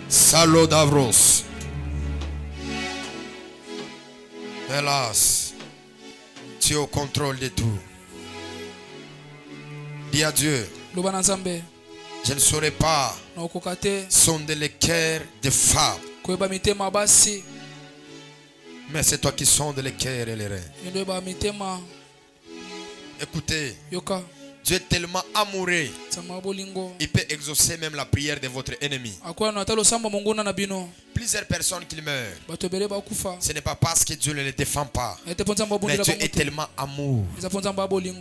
Salo d'Avros. Hélas, tu es au contrôle de tout. Dis à Dieu, je ne saurais pas sonder les cœurs des femmes. Mais c'est toi qui sondes les cœurs et les reins. Écoutez, Dieu est tellement amoureux, il peut exaucer même la prière de votre ennemi. Plusieurs personnes qui meurent, ce n'est pas parce que Dieu ne les défend pas, mais Dieu est tellement amour,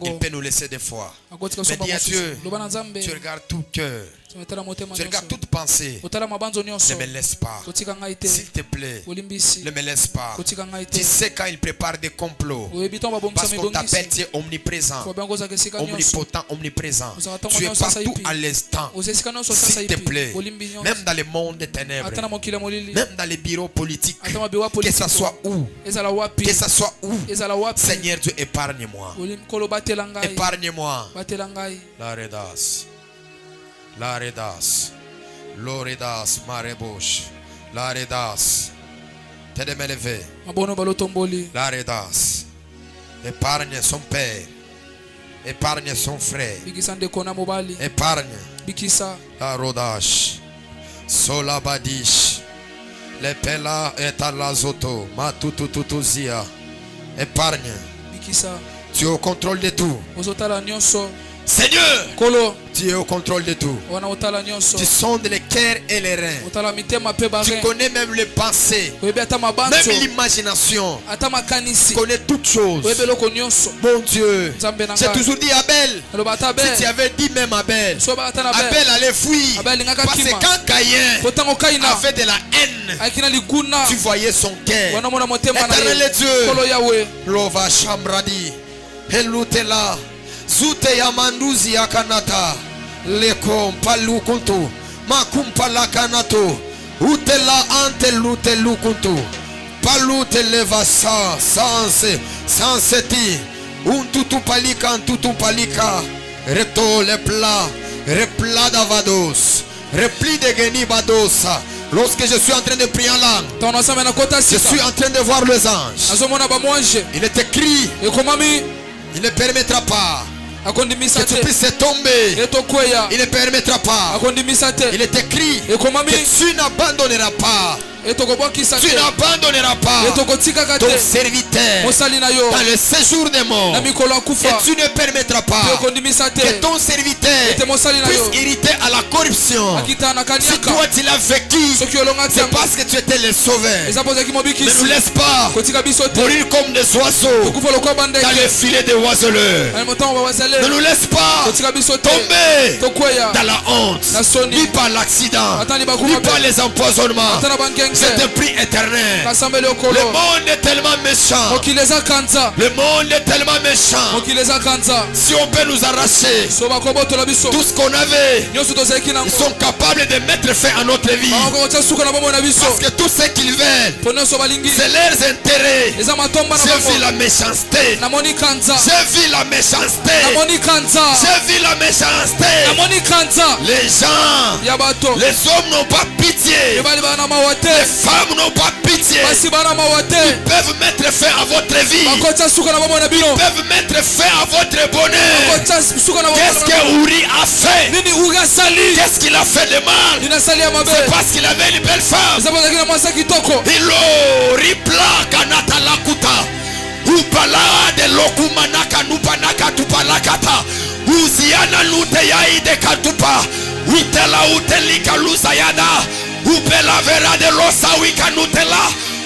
il peut nous laisser des fois. Mais dis à Dieu, tu regardes tout cœur, tu regardes toute pensée, ne me laisse pas, s'il te plaît, ne me laisse pas. Tu sais quand il prépare des complots, parce qu'on t'appelle, tu es omniprésent, omnipotent, omniprésent, tu es partout à l'instant. S'il te plaît, même dans le monde des ténèbres, même dans les bureaux politiques, que ça soit où, Seigneur Dieu, épargne-moi. Épargne-moi. La redas, l'oredas, marebosh, la redas, t'es de m'élever. La redas, épargne son père, épargne son frère, épargne la rodash, solabadish, les pela et à la zoto, matututuzia, épargne. Tu es au contrôle de tout. Seigneur, tu es au contrôle de tout. Tu sondes les cœurs et les reins. Tu connais même les pensées, même l'imagination. Tu connais toutes choses. Mon Dieu, j'ai toujours dit Abel, si tu avais dit même Abel, Abel allait fuir. Parce que quand Caïn avait de la haine, tu voyais son cœur. Éternel Dieu, Lova Chambradi, Elutela. Zute ya manduzi ya kanata leko palu kuntu makumpala kanato utela ante lute lukuntu palute leva sans untutu palika reto le plat d'avados repli de geni badosa. Lorsque je suis en train de prier en langue, je suis en train de voir les anges. Il est écrit, il ne permettra pas que tu puisses tomber. Il ne permettra pas. Il est écrit que tu n'abandonneras pas. Tu n'abandonneras pas ton serviteur dans le séjour des morts. Et tu ne permettras pas que ton serviteur puisse hériter à la corruption. Si toi tu l'as vécu, c'est parce que tu étais le sauveur. Ne nous laisse pas mourir comme des oiseaux dans le filet des oiseleurs. Ne nous laisse pas tomber dans la honte, ni par l'accident, ni par les empoisonnements. C'est un prix éternel. Le monde est tellement méchant. Le monde est tellement méchant. Si on peut nous arracher tout ce qu'on avait, ils sont capables de mettre fin à notre vie. Parce que tout ce qu'ils veulent, c'est leurs intérêts. J'ai vu la méchanceté. J'ai vu la méchanceté. J'ai vu la méchanceté. Les gens, les hommes n'ont pas pitié. Les femmes n'ont pas pitié. Ils peuvent mettre fin à votre vie. Ils peuvent mettre fin à votre bonheur. Qu'est-ce que Uri a fait? Qu'est-ce qu'il a fait de mal? C'est parce qu'il avait une belle femme. Il ripla kanata lakuta. Upala de lokumanaka nupanaka tupalakata. Uziana lute yaide katupa. Uitela utelika lusayada. Upela vera de losa wikanutela.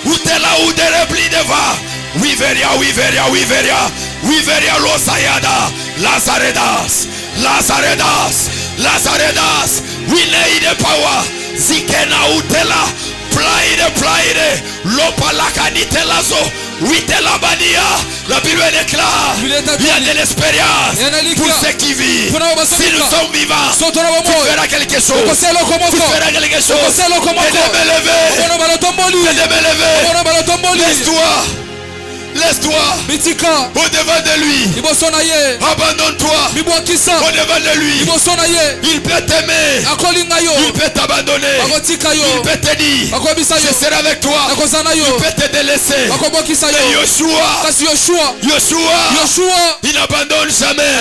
Utela uderebli deva. Wiveria, wiveria, wiveria. Wiveria losayada. Lazaredas. Lazaredas. Lazaredas. We need the power. Zikena utela. Plaide. Lopalaka nitelazo. Uitela badia. La Bible déclare. Il y a de l'espérance pour ceux qui vivent. Si nous sommes vivants, tu feras quelque chose. Tu feras quelque chose. Et de me lever. Laisse-toi au-devant de lui. Abandonne-toi au-devant de lui. Il peut t'aimer. Il peut t'abandonner. Il peut te dire je serai avec toi. Il peut te délaisser. Et Yoshua, il n'abandonne jamais.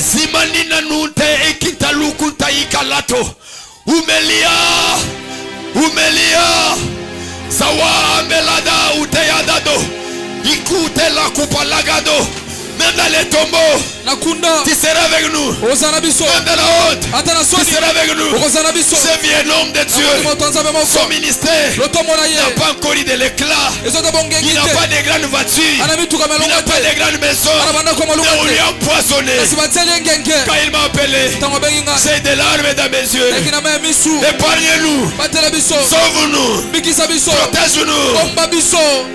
Simanina nunte ekitalukuta ikalato. Umelia Sawa melada uteyadado. Écoute la coupe à l'agado. Même dans les tombeaux, tu seras avec nous. Même dans la honte, tu seras avec nous. Ce vieux homme de Dieu, son ministère n'a pas encore eu de l'éclat. Il n'a pas de grandes voitures. Il n'a pas de grandes maisons. Mais on lui a empoisonné. Quand il m'a appelé, c'est de larmes dans mes yeux. Épargnez-nous. Sauve-nous. Protège-nous.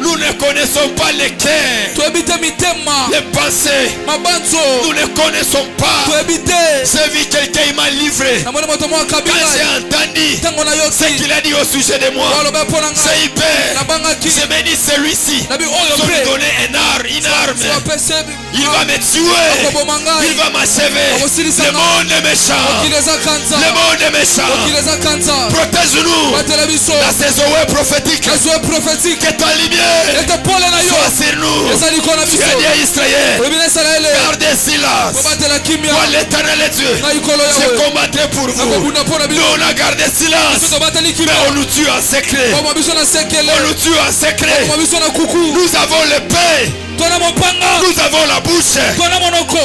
Nous ne connaissons pas les cœurs, les pensées. Nous ne connaissons pas. J'ai vu quelqu'un, il m'a livré. Quand j'ai entendu ce qu'il a dit au sujet de moi, c'est hyper. Je me dis celui-ci, ils ont lui donné une arme. Il va me tuer. Il va m'achever. Le monde est méchant. Le monde est méchant. Protège-nous dans ces eaux prophétiques. Que ta lumière soit sur nous. Tu as dit à Israël, gardez silence. Moi l'Éternel est Dieu. Je combattrai pour vous. Nous on a gardé silence. Mais on nous tue en secret. On nous tue en secret. Nous avons le paix. Nous avons la bouche.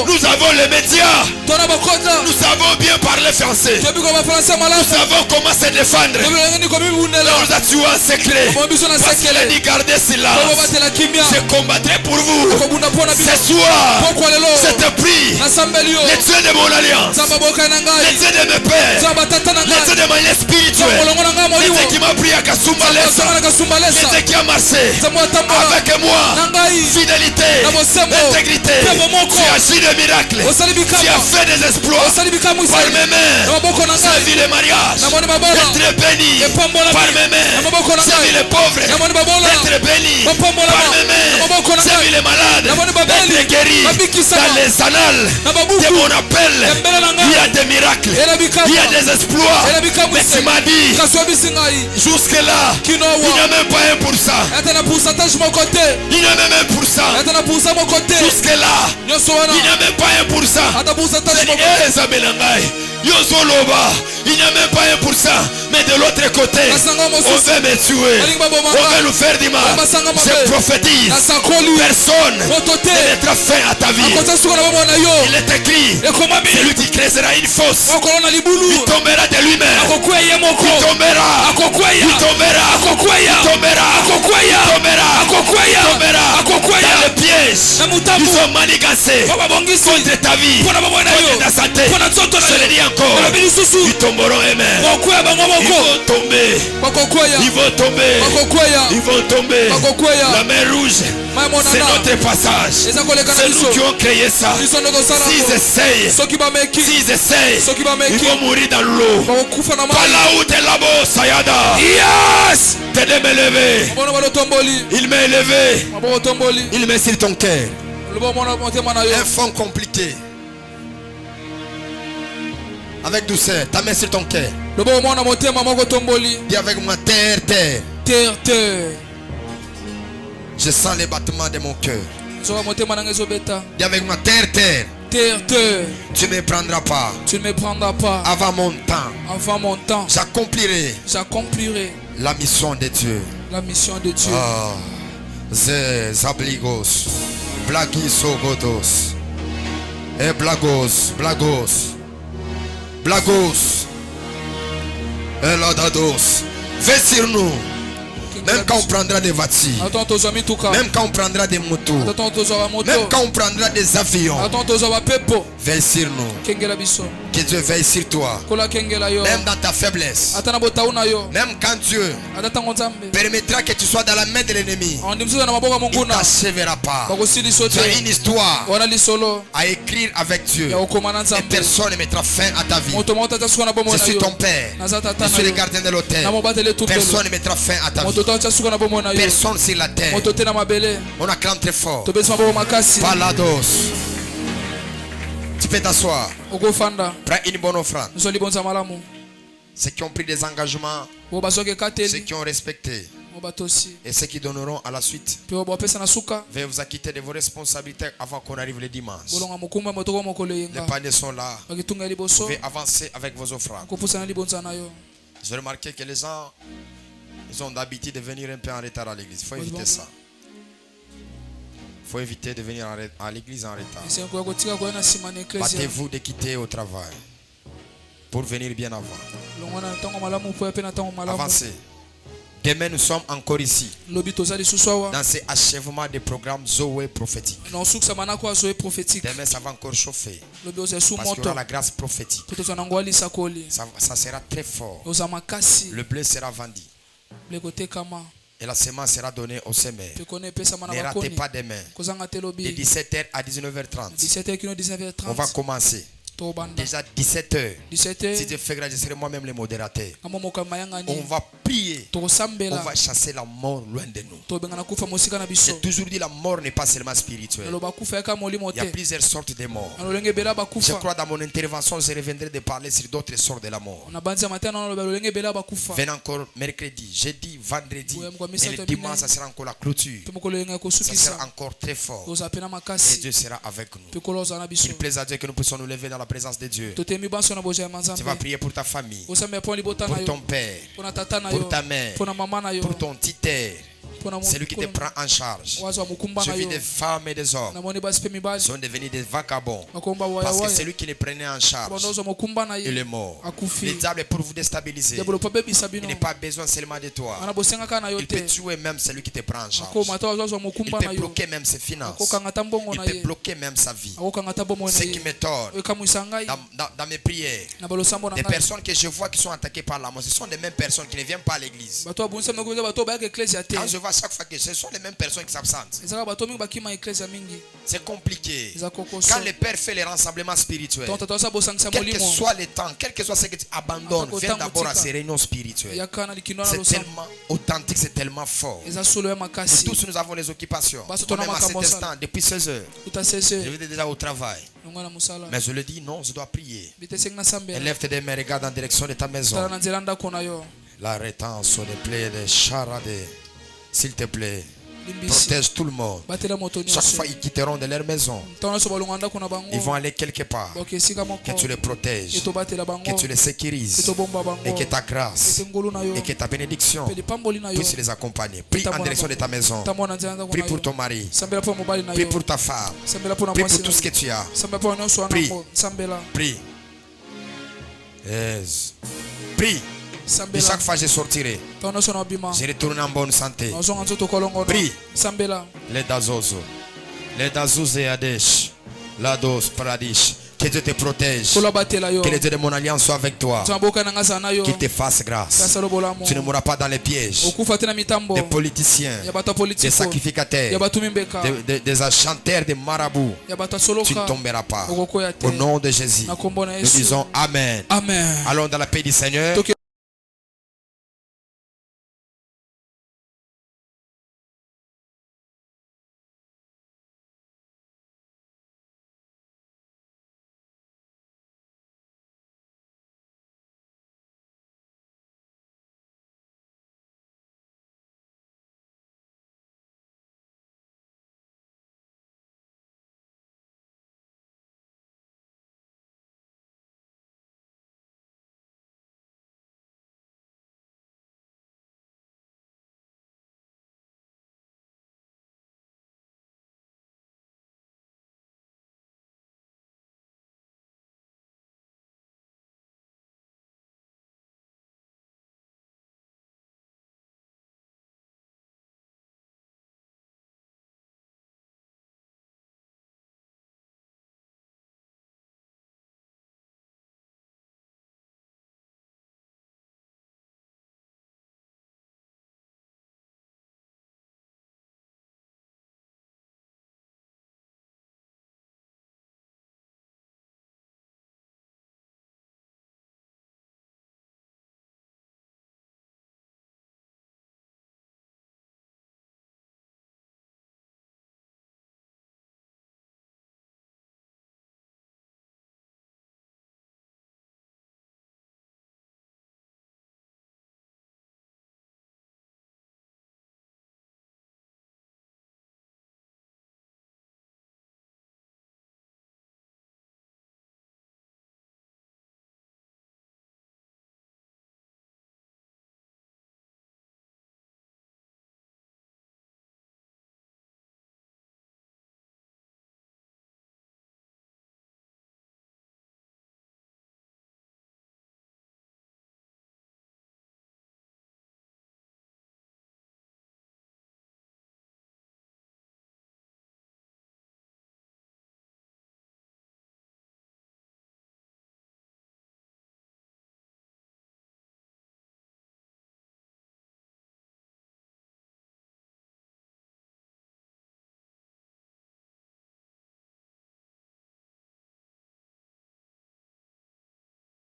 Nous avons les médias. Nous savons bien parler français. Nous savons comment se défendre. On nous a tué en secret. Parce qu'il a dit gardez silence. Je combattrai pour vous. Ce soir, c'est un prix. Les dieux de mon alliance. Les dieux de mes pères. Les dieux de ma spirituelle. Les dieux qui m'a pris à Kasumbalesa. Les dieux qui a marché avec moi. Fidélité. Intégrité. Tu as agi des miracles. Tu as fait des exploits. Par mes mains, j'ai vu les mariages. Être béni. Par mes mains, j'ai vu les pauvres. Être béni. Par mes mains, j'ai vu les malades. Être guéri. Dans les annales de mon appel, il y a des miracles. Il y a des exploits. Mais tu m'as dit, jusque-là, il n'y a même pas 1%. Il n'y a même 1%. Jusque-là, il n'y a même pas 1%. Il n'y a même pas 1%. Mais de l'autre côté, on veut me tuer. On veut nous faire du mal. Je prophétise. Personne ne mettra fin à ta vie. Il est écrit, celui qui créera une fosse, il tombera de lui-même. Il tombera dans le piège. Ils ont manigancé contre ta vie, contre ta santé. Je le dis encore, il tombera. tomberont eux-mêmes. Ils vont tomber. Ils vont tomber. Ils vont tomber. La mer rouge, c'est notre passage. C'est nous qui avons créé ça. S'ils essayent, ils vont mourir dans l'eau. Pas là où t'es là-bas, Sayada. Yes! T'es de m'élever. Il m'a élevé. Il met sur ton cœur un fond compliqué. Avec douceur, ta main sur ton cœur. Dis avec moi, terre, terre. Terre, terre. Je sens les battements de mon cœur. Dis avec moi, terre, terre. Terre, terre. Tu ne me prendras pas. Tu ne me prendras pas. Avant mon temps. Avant mon temps. J'accomplirai la mission de Dieu. La mission de Dieu. Ah, Zabligos, Blagisogodos, et Blagos, et Ladados. Fais sur nous. Même quand on prendra des voitures, même quand on prendra des motos, même quand on prendra des avions, veille sur nous. Que Dieu veille sur toi. Même dans ta faiblesse, même quand Dieu permettra que tu sois dans la main de l'ennemi, il ne t'achèvera pas. Tu as une histoire à écrire avec Dieu et personne ne mettra fin à ta vie. Je suis ton père, je suis le gardien de l'autel. Personne ne mettra fin à ta vie. Personne sur la terre. On acclame très fort. Palados. Tu peux t'asseoir. Prends une bonne offrande. Ceux qui ont pris des engagements, ceux qui ont respecté et ceux qui donneront à la suite. Veuillez vous acquitter de vos responsabilités avant qu'on arrive le dimanche. Les paniers sont là. Vous pouvez avancer avec vos offrandes. J'ai remarqué que les gens, ils ont l'habitude de venir un peu en retard à l'église. Il faut éviter ça. Il faut éviter de venir à l'église en retard. Battez-vous de quitter au travail pour venir bien avant. Avancez. Demain, nous sommes encore ici dans ces achèvements des programmes Zoé prophétique. Demain, ça va encore chauffer parce qu'il y aura la grâce prophétique. Ça sera très fort. Le blé sera vendu et la semence sera donnée au semeur. Ne ratez pas demain. De 17h à 19h30, on va commencer. Déjà 17h. Si Dieu fait grâce, je serai moi-même le modérateur. On va prier. On va chasser la mort loin de nous. J'ai toujours dit la mort n'est pas seulement spirituelle. Il y a plusieurs sortes de morts. Je crois dans mon intervention, je reviendrai de parler sur d'autres sortes de la mort. Venez encore mercredi, jeudi, vendredi et le dimanche, ça sera encore la clôture. Ça sera encore très fort. Et Dieu sera avec nous. Il plaise à Dieu que nous puissions nous lever dans la présence de Dieu. Tu vas prier pour ta famille, pour ton père, pour ta mère, pour ton titre. C'est lui qui te prend en charge. Je vis des femmes et des hommes qui sont devenus des vagabonds parce que celui qui les prenait en charge, il est mort. Le diable est pour vous déstabiliser. Il n'a pas besoin seulement de toi. Il peut tuer même celui qui te prend en charge. Il peut bloquer même ses finances. Il peut bloquer même sa vie. Ce qui m'étonne dans mes prières, des personnes que je vois qui sont attaquées par la mort, ce sont les mêmes personnes qui ne viennent pas à l'église. Quand je vois chaque fois que ce sont les mêmes personnes qui s'absentent, c'est compliqué. Quand le Père fait les rassemblements spirituels, quel que soit le temps, quel que soit ce que tu abandonnes, viens d'abord à ces réunions spirituelles. C'est tellement authentique, c'est tellement fort. Nous tous, nous avons les occupations. Même à cet instant, depuis 16 heures, je vais déjà au travail. Mais je le dis, non, je dois prier. Élève tes mains, regarde en direction de ta maison. La rétention des plaies, des charades, s'il te plaît, protège tout le monde. Chaque fois ils quitteront de leur maison, ils vont aller quelque part. Que tu les protèges, que tu les sécurises, et que ta grâce et que ta bénédiction puisse les accompagner. Prie en direction de ta maison. Prie pour ton mari. Prie pour ta femme. Prie pour tout ce que tu as. Prie. Prie. Yes. Prie. Et chaque fois je sortirai, je retourne en bonne santé. Prie. Les dazozo, les dazouz et adesh, lados paradish. Que Que Dieu te protège. Que le Dieu de mon alliance soit avec toi. Qu'il te fasse grâce. Tu ne mourras pas dans les pièges des politiciens, des sacrificateurs, des enchanteurs, des marabouts. Tu ne tomberas pas. Au nom de Jésus, nous disons Amen. Allons dans la paix du Seigneur.